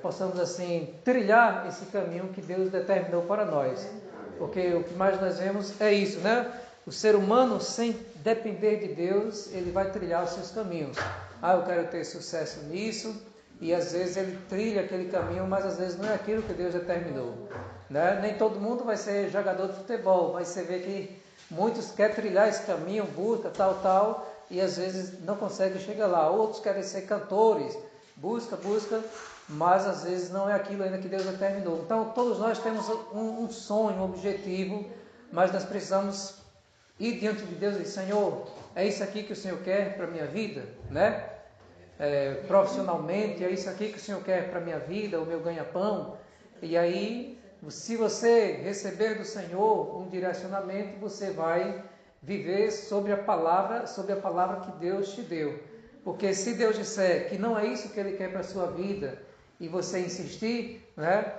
possamos assim trilhar esse caminho que Deus determinou para nós. Porque o que mais nós vemos é isso, né? O ser humano, sem depender de Deus, ele vai trilhar os seus caminhos. Eu quero ter sucesso nisso, e às vezes ele trilha aquele caminho, mas às vezes não é aquilo que Deus determinou, né? Nem todo mundo vai ser jogador de futebol, mas você vê que muitos querem trilhar esse caminho, busca tal, e às vezes não conseguem chegar lá. Outros querem ser cantores, busca, mas às vezes não é aquilo ainda que Deus determinou. Então todos nós temos um sonho, um objetivo, mas nós precisamos ir diante de Deus e dizer: Senhor, é isso aqui que o Senhor quer para a minha vida, né? Profissionalmente, é isso aqui que o Senhor quer para a minha vida, o meu ganha-pão. E aí, se você receber do Senhor um direcionamento, você vai viver sobre a palavra que Deus te deu. Porque se Deus disser que não é isso que Ele quer para a sua vida, e você insistir, né?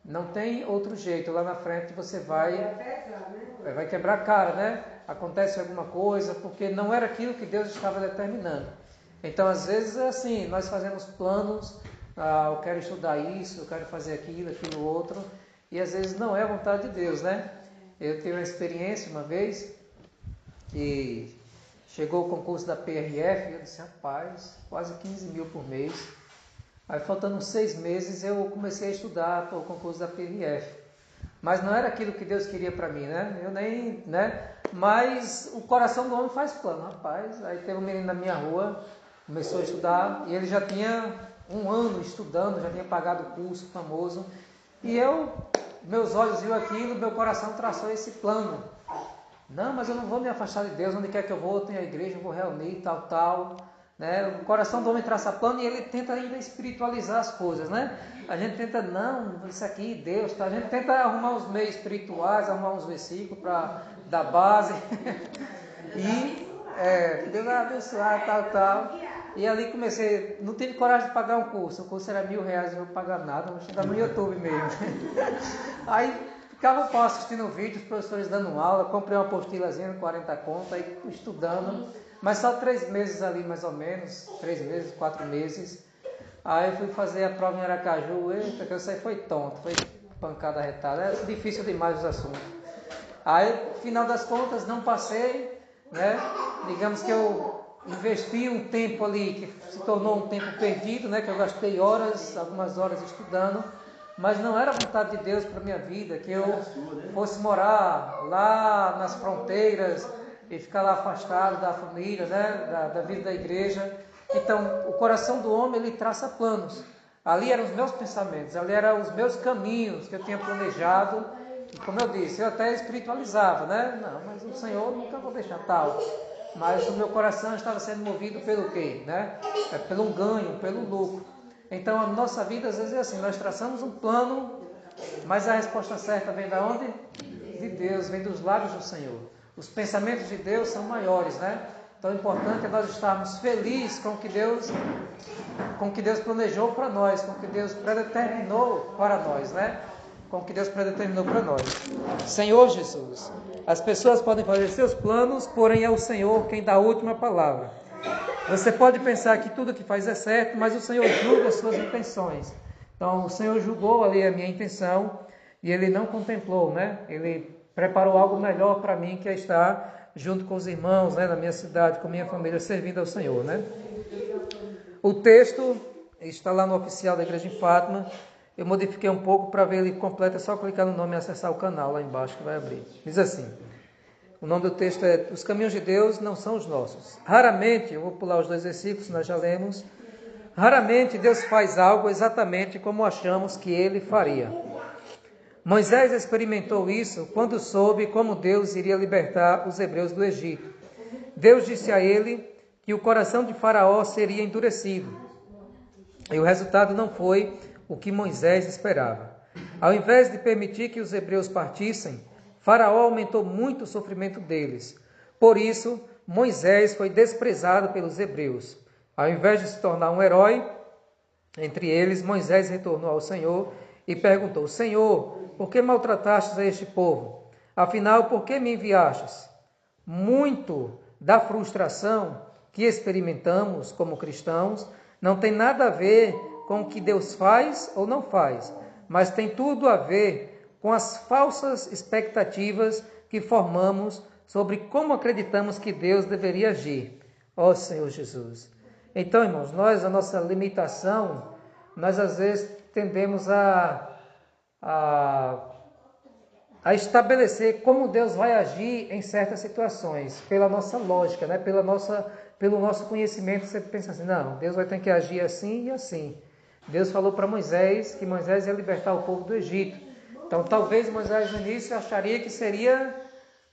Não tem outro jeito. Lá na frente você vai quebrar a cara, né? Acontece alguma coisa, porque não era aquilo que Deus estava determinando. Então, às vezes é assim, nós fazemos planos, eu quero estudar isso, eu quero fazer aquilo outro, e às vezes não é a vontade de Deus, né? Eu tive uma experiência uma vez, que chegou o concurso da PRF, e eu disse: rapaz, quase 15 mil por mês. Aí, faltando 6 meses, eu comecei a estudar para o concurso da PRF. Mas não era aquilo que Deus queria para mim, né? Eu nem, né? Mas o coração do homem faz plano, rapaz. Aí teve um menino na minha rua, começou a estudar e ele já tinha 1 ano estudando, já tinha pagado o curso famoso. E meus olhos viram aquilo, meu coração traçou esse plano. Não, mas eu não vou me afastar de Deus, onde quer que eu vou, eu tenho a igreja, eu vou reunir, tal. Né? O coração do homem traça plano e ele tenta ainda espiritualizar as coisas, né? A gente tenta, não, isso aqui, Deus, tá? A gente tenta arrumar uns meios espirituais, arrumar uns versículos para dar base. E Deus vai abençoar, tal. E ali comecei, não tive coragem de pagar um curso. O curso era R$1.000, eu não vou pagar nada, vou chegar no YouTube mesmo. Aí ficava o pau assistindo vídeo, os professores dando aula, comprei uma apostilazinha, 40 conto, aí estudando. Mas só 3 meses ali, mais ou menos, 3 meses, 4 meses. Aí fui fazer a prova em Aracaju, eita, que eu saí foi tonto, foi pancada retada, é difícil demais os assuntos. Aí, no final das contas, não passei, né? Digamos que eu investi um tempo ali, que se tornou um tempo perdido, né? Que eu gastei algumas horas estudando, mas não era a vontade de Deus para a minha vida, que eu fosse morar lá nas fronteiras e ficar lá afastado da família, né? Da vida da igreja. Então, o coração do homem, ele traça planos. Ali eram os meus pensamentos, ali eram os meus caminhos que eu tinha planejado. E como eu disse, eu até espiritualizava, né? Não, mas o Senhor nunca vou deixar tal. Mas o meu coração estava sendo movido pelo quê? Né? Pelo ganho, pelo lucro. Então, a nossa vida, às vezes, é assim, nós traçamos um plano, mas a resposta certa vem de onde? De Deus, vem dos lábios do Senhor. Os pensamentos de Deus são maiores, né? Então, o importante é nós estarmos felizes com o que Deus planejou para nós, com o que Deus predeterminou para nós, né? Com o que Deus predeterminou para nós. Senhor Jesus, as pessoas podem fazer seus planos, porém é o Senhor quem dá a última palavra. Você pode pensar que tudo que faz é certo, mas o Senhor julga as suas intenções. Então, o Senhor julgou ali a minha intenção e Ele não contemplou, né? Ele preparou algo melhor para mim, que é estar junto com os irmãos, né, na minha cidade, com minha família, servindo ao Senhor, né? O texto está lá no oficial da Igreja em Fátima. Eu modifiquei um pouco para ver ele completo, é só clicar no nome e acessar o canal lá embaixo que vai abrir. Diz assim, o nome do texto é Os caminhos de Deus não são os nossos. Raramente, eu vou pular os 2 versículos, nós já lemos. Raramente Deus faz algo exatamente como achamos que Ele faria. Moisés experimentou isso quando soube como Deus iria libertar os hebreus do Egito. Deus disse a ele que o coração de Faraó seria endurecido. E o resultado não foi o que Moisés esperava. Ao invés de permitir que os hebreus partissem, Faraó aumentou muito o sofrimento deles. Por isso, Moisés foi desprezado pelos hebreus. Ao invés de se tornar um herói entre eles, Moisés retornou ao Senhor e perguntou: Senhor, por que maltratastes a este povo? Afinal, por que me enviastes? Muito da frustração que experimentamos como cristãos não tem nada a ver com o que Deus faz ou não faz, mas tem tudo a ver com as falsas expectativas que formamos sobre como acreditamos que Deus deveria agir. Ó Senhor Jesus! Então, irmãos, a nossa limitação, nós às vezes tendemos a estabelecer como Deus vai agir em certas situações, pela nossa lógica, né? Pelo nosso conhecimento. Você pensa assim, não, Deus vai ter que agir assim e assim. Deus falou para Moisés que Moisés ia libertar o povo do Egito. Então talvez Moisés no início acharia que seria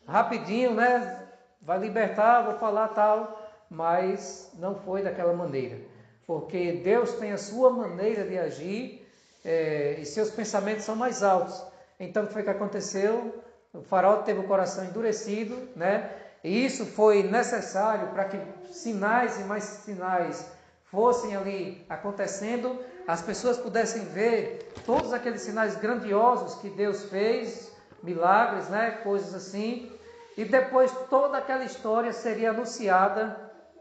rapidinho, né? Vai libertar, vou falar tal, mas não foi daquela maneira. Porque Deus tem a sua maneira de agir, e seus pensamentos são mais altos. Então, o que foi que aconteceu? O faraó teve o coração endurecido, né? E isso foi necessário para que sinais e mais sinais fossem ali acontecendo, as pessoas pudessem ver todos aqueles sinais grandiosos que Deus fez, milagres, né? Coisas assim. E depois toda aquela história seria anunciada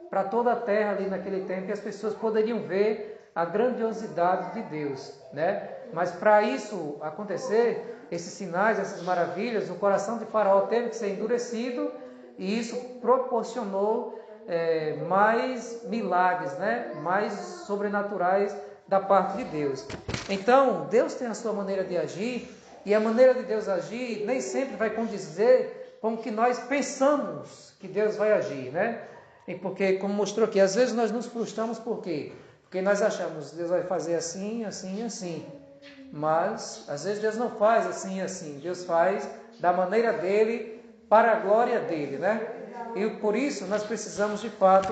para toda a terra ali naquele tempo, e as pessoas poderiam ver a grandiosidade de Deus, né? Mas para isso acontecer, esses sinais, essas maravilhas, o coração de Faraó teve que ser endurecido, e isso proporcionou mais milagres, né? Mais sobrenaturais da parte de Deus. Então, Deus tem a sua maneira de agir, e a maneira de Deus agir nem sempre vai condizer com o que nós pensamos que Deus vai agir, né? E porque, como mostrou aqui, às vezes nós nos frustramos por quê? Porque nós achamos que Deus vai fazer assim, assim, assim. Mas, às vezes Deus não faz assim, assim. Deus faz da maneira dele, para a glória dele, né? E por isso nós precisamos, de fato,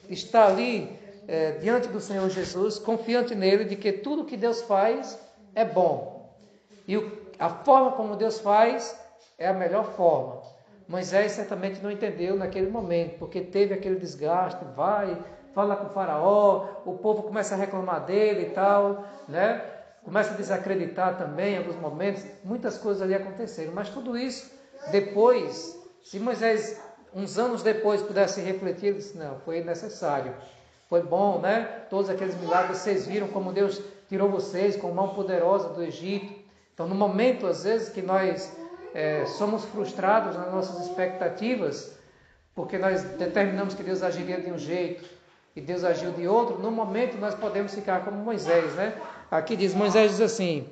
estar ali diante do Senhor Jesus, confiante nele, de que tudo que Deus faz é bom. E a forma como Deus faz é a melhor forma. Moisés certamente não entendeu naquele momento, porque teve aquele desgaste, fala com o faraó, o povo começa a reclamar dele e tal, né? Começa a desacreditar também em alguns momentos, muitas coisas ali aconteceram, mas tudo isso depois, se Moisés uns anos depois pudesse refletir, ele disse, não, foi necessário, foi bom, né? Todos aqueles milagres, vocês viram como Deus tirou vocês com mão poderosa do Egito. Então no momento às vezes que nós somos frustrados nas nossas expectativas, porque nós determinamos que Deus agiria de um jeito e Deus agiu de outro, no momento nós podemos ficar como Moisés, né? Aqui diz, Moisés diz assim,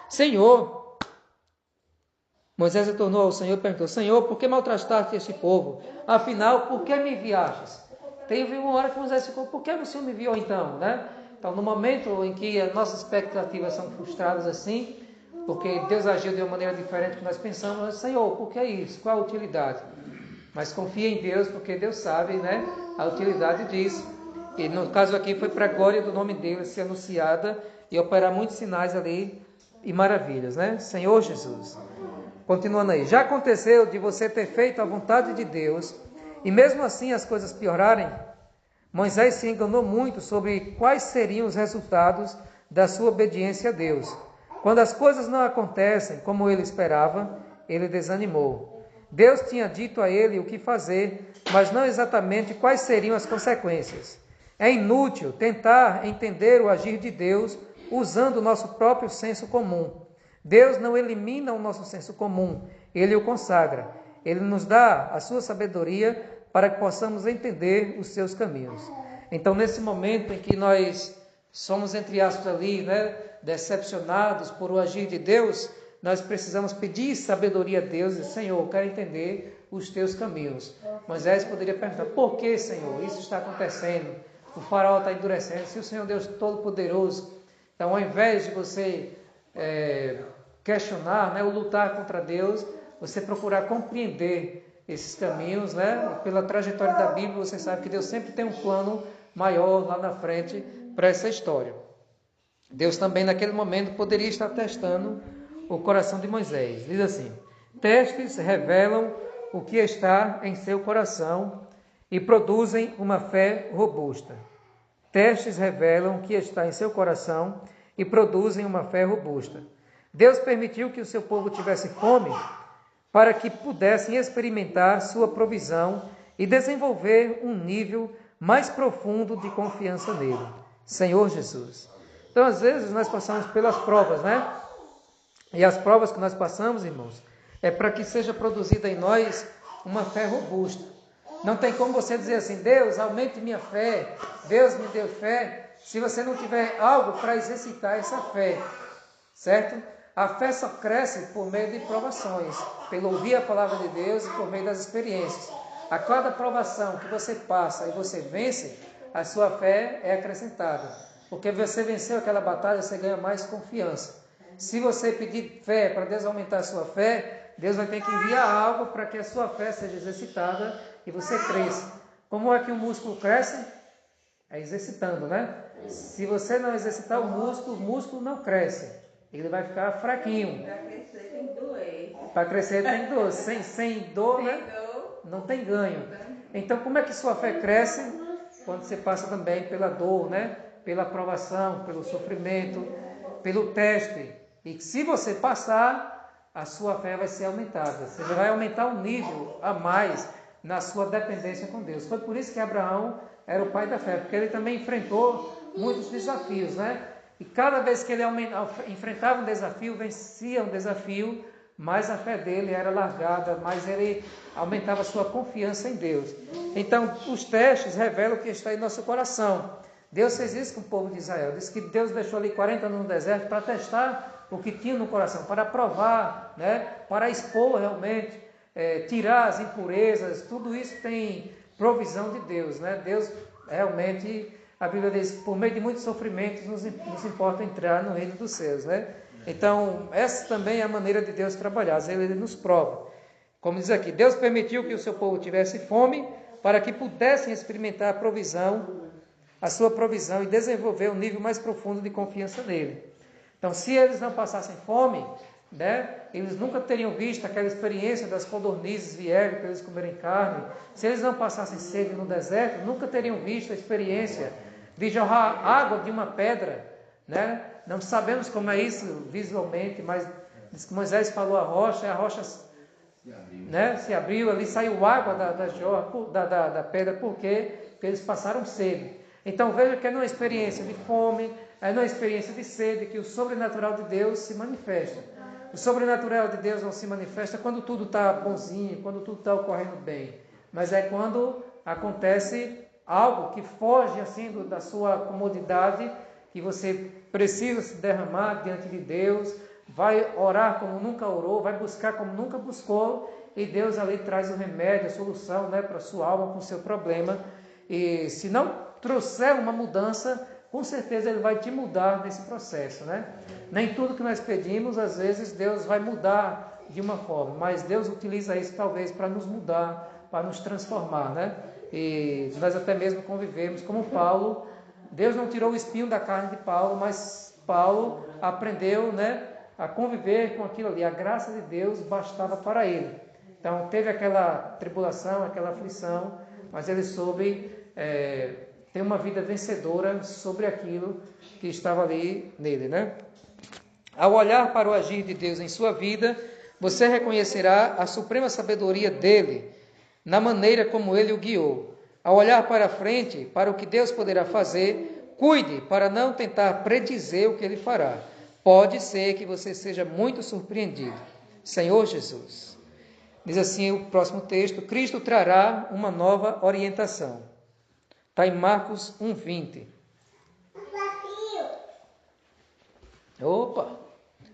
Senhor, Moisés retornou ao Senhor e perguntou, Senhor, por que maltrataste este povo? Afinal, por que me enviastes? Teve uma hora que Moisés ficou, por que o Senhor me enviou então, né? Então no momento em que as nossas expectativas são frustradas assim, porque Deus agiu de uma maneira diferente do que nós pensamos, Senhor, por que isso? Qual a utilidade? Mas confia em Deus, porque Deus sabe, né, a utilidade disso. E no caso aqui foi para a glória do nome dele ser anunciada e operar muitos sinais ali e maravilhas, né? Senhor Jesus. Continuando aí. Já aconteceu de você ter feito a vontade de Deus e mesmo assim as coisas piorarem? Moisés se enganou muito sobre quais seriam os resultados da sua obediência a Deus. Quando as coisas não acontecem como ele esperava, ele desanimou. Deus tinha dito a ele o que fazer, mas não exatamente quais seriam as consequências. É inútil tentar entender o agir de Deus usando o nosso próprio senso comum. Deus não elimina o nosso senso comum, Ele o consagra. Ele nos dá a sua sabedoria para que possamos entender os seus caminhos. Então, nesse momento em que nós somos, entre aspas, ali, né, decepcionados por o agir de Deus, nós precisamos pedir sabedoria a Deus e, Senhor, eu quero entender os teus caminhos. Moisés poderia perguntar, por que, Senhor, isso está acontecendo? O faraó está endurecendo, se o Senhor Deus Todo-Poderoso. Então, ao invés de você questionar, né, ou lutar contra Deus, você procurar compreender esses caminhos, né? Pela trajetória da Bíblia, você sabe que Deus sempre tem um plano maior lá na frente para essa história. Deus também naquele momento poderia estar testando o coração de Moisés. Diz assim, testes revelam o que está em seu coração e produzem uma fé robusta. Testes revelam o que está em seu coração e produzem uma fé robusta. Deus permitiu que o seu povo tivesse fome para que pudessem experimentar sua provisão e desenvolver um nível mais profundo de confiança nele. Senhor Jesus. Então, às vezes, nós passamos pelas provas, né? E as provas que nós passamos, irmãos, é para que seja produzida em nós uma fé robusta. Não tem como você dizer assim, Deus, aumente minha fé, Deus me deu fé, se você não tiver algo para exercitar essa fé, certo? A fé só cresce por meio de provações, pelo ouvir a palavra de Deus e por meio das experiências. A cada provação que você passa e você vence, a sua fé é acrescentada. Porque você venceu aquela batalha, você ganha mais confiança. Se você pedir fé para Deus aumentar a sua fé, Deus vai ter que enviar algo para que a sua fé seja exercitada e você cresça. Como é que o músculo cresce? É exercitando, né? Se você não exercitar o músculo não cresce. Ele vai ficar fraquinho. Para crescer tem que doer. Para crescer tem dor. Sem dor, né? Não tem ganho. Então, como é que sua fé cresce? Quando você passa também pela dor, né? Pela provação, pelo sofrimento, pelo teste. E se você passar, a sua fé vai ser aumentada. Você vai aumentar um nível a mais na sua dependência com Deus. Foi por isso que Abraão era o pai da fé, porque ele também enfrentou muitos desafios, né? E cada vez que ele enfrentava um desafio, vencia um desafio, mais a fé dele era largada, mais ele aumentava a sua confiança em Deus. Então, os testes revelam o que está em nosso coração. Deus fez isso com o povo de Israel. Diz que Deus deixou ali 40 anos no deserto para testar o que tinha no coração, para provar, né? Para expor realmente tirar as impurezas, tudo isso tem provisão de Deus, né? Deus realmente, a Bíblia diz, por meio de muitos sofrimentos nos importa entrar no reino dos céus, né? Então, essa também é a maneira de Deus trabalhar, às vezes Ele nos prova. Como diz aqui, Deus permitiu que o seu povo tivesse fome para que pudessem experimentar a sua provisão e desenvolver um nível mais profundo de confiança nele. Então, se eles não passassem fome, né, eles nunca teriam visto aquela experiência das codornizes vierem para eles comerem carne. Se eles não passassem sede no deserto, nunca teriam visto a experiência de jorrar água de uma pedra, né? Não sabemos como é isso visualmente, mas diz que Moisés falou a rocha né, se abriu, ali saiu água da pedra, porque eles passaram sede. Então veja que é numa experiência de fome, é numa experiência de sede que o sobrenatural de Deus se manifesta. O sobrenatural de Deus não se manifesta quando tudo está bonzinho, quando tudo está ocorrendo bem, mas é quando acontece algo que foge assim da sua comodidade, que você precisa se derramar diante de Deus, vai orar como nunca orou, vai buscar como nunca buscou, e Deus ali traz o remédio, a solução, né, para a sua alma, para o seu problema. E se não trouxer uma mudança, com certeza Ele vai te mudar nesse processo, né? Nem tudo que nós pedimos, às vezes Deus vai mudar de uma forma, mas Deus utiliza isso talvez para nos mudar, para nos transformar, né? E nós até mesmo convivemos como Paulo. Deus não tirou o espinho da carne de Paulo, mas Paulo aprendeu, né, a conviver com aquilo ali. A graça de Deus bastava para ele. Então teve aquela tribulação, aquela aflição, mas ele soube ter uma vida vencedora sobre aquilo que estava ali nele, né? Ao olhar para o agir de Deus em sua vida, você reconhecerá a suprema sabedoria dele na maneira como ele o guiou. Ao olhar para frente, para o que Deus poderá fazer, cuide para não tentar predizer o que ele fará. Pode ser que você seja muito surpreendido. Senhor Jesus. Diz assim o próximo texto: Cristo trará uma nova orientação. Está em Marcos 1:20. Opa!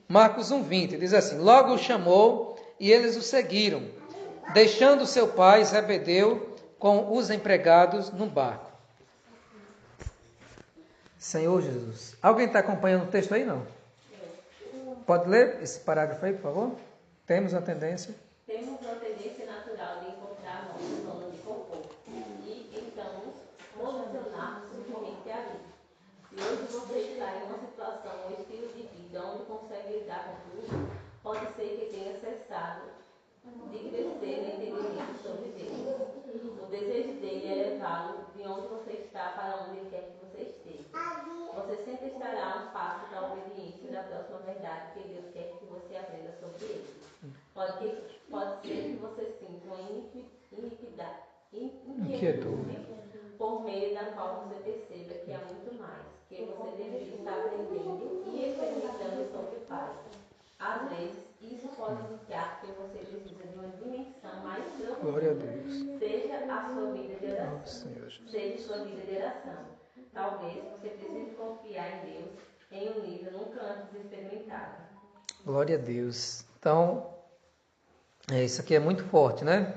Marcos 1:20 diz assim: Logo o chamou e eles o seguiram, deixando seu pai Zebedeu com os empregados no barco. Senhor Jesus. Alguém está acompanhando o texto aí, não? Pode ler esse parágrafo aí, por favor? Temos uma tendência natural de encontrar nossa zona de conforto e então nos posicionar simplesmente ali. Se hoje você está em uma situação ou estilo de vida onde consegue lidar com tudo, pode ser que tenha cessado de crescer no entendimento sobre Deus. O desejo dele é levá-lo de onde você está para onde ele quer que você esteja. Você sempre estará a um passo da obediência da próxima verdade que Deus quer que você aprenda sobre ele. Pode ser que você sinta uma inquietude por meio da qual você perceba que há muito mais que você deveria estar aprendendo e experimentando sobre o Pai. Às vezes, isso pode indicar que você precisa de uma dimensão mais profunda. Glória a Deus. Seja a sua vida de oração. Senhor Jesus. Seja sua vida de oração. Talvez você precise confiar em Deus em um nível nunca antes experimentado. Glória a Deus. Então, isso aqui é muito forte, né?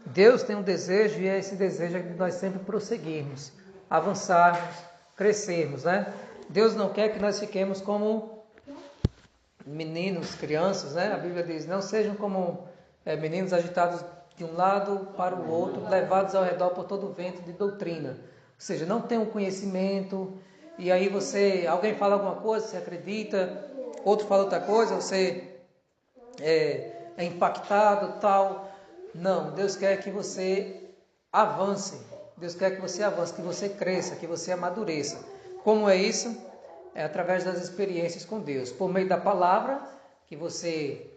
Deus tem um desejo e esse desejo é de nós sempre prosseguirmos, avançarmos, crescermos, né? Deus não quer que nós fiquemos como meninos, crianças, né? A Bíblia diz, não sejam como meninos agitados de um lado para o outro, levados ao redor por todo o vento de doutrina. Ou seja, não tem um conhecimento, e aí alguém fala alguma coisa, você acredita, outro fala outra coisa, você é impactado, tal. Não, Deus quer que você avance, Deus quer que você avance, que você cresça, que você amadureça. Como é isso? É através das experiências com Deus, por meio da palavra, que você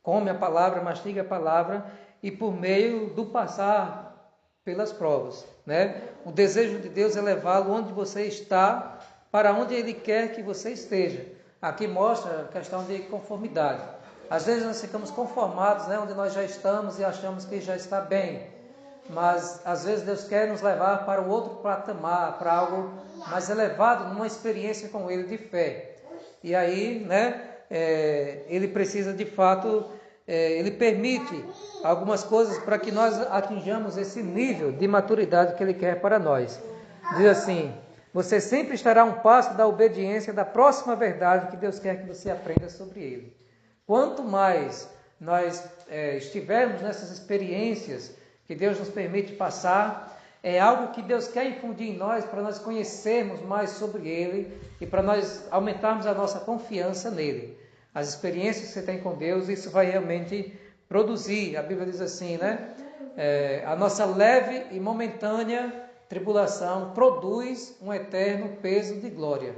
come a palavra, mastiga a palavra, e por meio do passar pelas provas, né? O desejo de Deus é levá-lo onde você está, para onde Ele quer que você esteja. Aqui mostra a questão de conformidade. Às vezes nós ficamos conformados, né, onde nós já estamos e achamos que já está bem. Mas às vezes Deus quer nos levar para um outro patamar, para algo mais elevado, numa experiência com Ele de fé. E aí, né, Ele precisa de fato Ele permite algumas coisas para que nós atinjamos esse nível de maturidade que Ele quer para nós. Diz assim: você sempre estará a um passo da obediência da próxima verdade que Deus quer que você aprenda sobre Ele. Quanto mais nós estivermos nessas experiências que Deus nos permite passar, é algo que Deus quer infundir em nós para nós conhecermos mais sobre Ele e para nós aumentarmos a nossa confiança nele. As experiências que você tem com Deus, isso vai realmente produzir. A Bíblia diz assim, né? A nossa leve e momentânea tribulação produz um eterno peso de glória.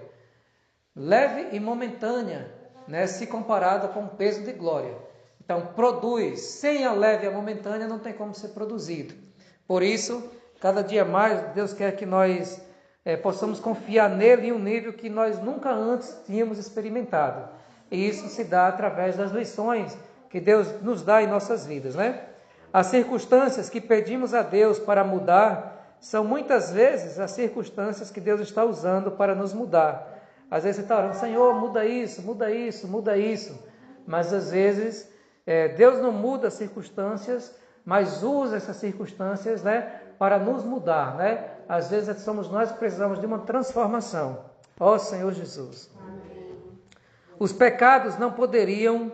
Leve e momentânea, né? Se comparada com o peso de glória. Então, produz. Sem a leve e a momentânea não tem como ser produzido. Por isso, cada dia mais, Deus quer que nós possamos confiar nele em um nível que nós nunca antes tínhamos experimentado. E isso se dá através das lições que Deus nos dá em nossas vidas, né? As circunstâncias que pedimos a Deus para mudar são muitas vezes as circunstâncias que Deus está usando para nos mudar. Às vezes você está orando: Senhor, muda isso, muda isso, muda isso. Mas às vezes Deus não muda as circunstâncias, mas usa essas circunstâncias, né, para nos mudar, né? Às vezes somos nós que precisamos de uma transformação. Ó Senhor Jesus. Os pecados não poderiam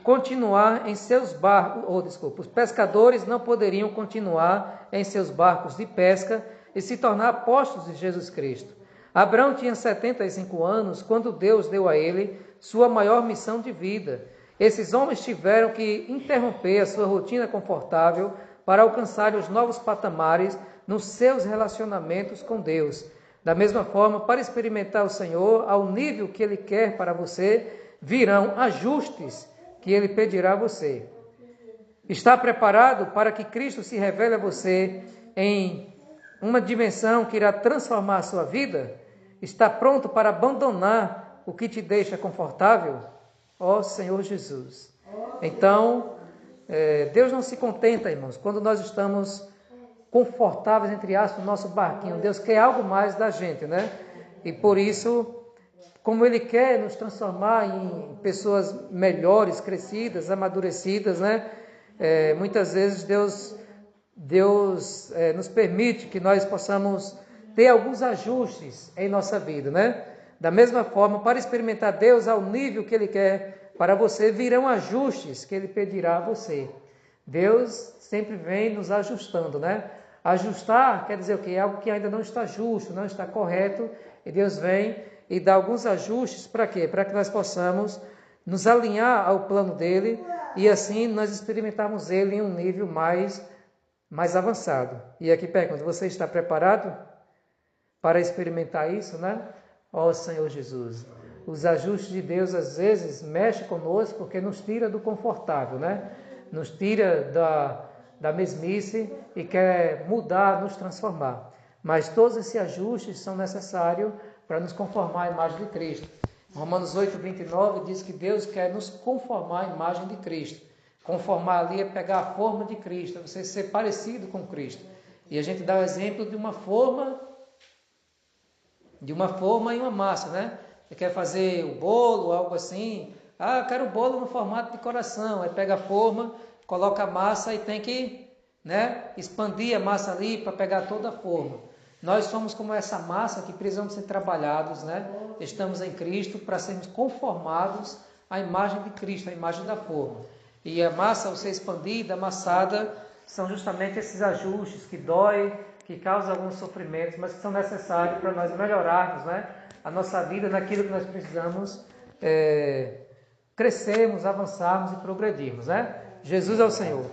continuar em seus barcos, os pescadores não poderiam continuar em seus barcos de pesca e se tornar apóstolos de Jesus Cristo. Abraão tinha 75 anos quando Deus deu a ele sua maior missão de vida. Esses homens tiveram que interromper a sua rotina confortável para alcançar os novos patamares nos seus relacionamentos com Deus. Da mesma forma, para experimentar o Senhor ao nível que Ele quer para você, virão ajustes que Ele pedirá a você. Está preparado para que Cristo se revele a você em uma dimensão que irá transformar a sua vida? Está pronto para abandonar o que te deixa confortável? Ó Senhor Jesus. Então, Deus não se contenta, irmãos, quando nós estamos confortáveis, entre aspas, no nosso barquinho. Deus quer algo mais da gente, né? E por isso, como Ele quer nos transformar em pessoas melhores, crescidas, amadurecidas, né? Muitas vezes Deus nos permite que nós possamos ter alguns ajustes em nossa vida, né? Da mesma forma, para experimentar Deus ao nível que Ele quer para você, virão ajustes que Ele pedirá a você. Deus sempre vem nos ajustando, né? Ajustar quer dizer o quê? É algo que ainda não está justo, não está correto, e Deus vem e dá alguns ajustes para quê? Para que nós possamos nos alinhar ao plano dele e assim nós experimentarmos ele em um nível mais avançado. E aqui pergunto: você está preparado para experimentar isso, né? Ó Senhor Jesus, os ajustes de Deus às vezes mexem conosco porque nos tira do confortável, né? Nos tira da mesmice e quer mudar, nos transformar. Mas todos esses ajustes são necessários para nos conformar à imagem de Cristo. Romanos 8:29 diz que Deus quer nos conformar à imagem de Cristo. Conformar ali é pegar a forma de Cristo, é você ser parecido com Cristo. E a gente dá o exemplo de uma forma e uma massa, né? Você quer fazer o bolo, algo assim. Ah, eu quero o bolo no formato de coração. Aí pega a forma, coloca a massa e tem que, né, expandir a massa ali para pegar toda a forma. Nós somos como essa massa que precisamos ser trabalhados, né? Estamos em Cristo para sermos conformados à imagem de Cristo, à imagem da forma. E a massa, ao ser expandida, amassada, são justamente esses ajustes que dói, que causam alguns sofrimentos, mas que são necessários para nós melhorarmos, né, a nossa vida naquilo que nós precisamos crescermos, avançarmos e progredirmos, né? Jesus é o Senhor.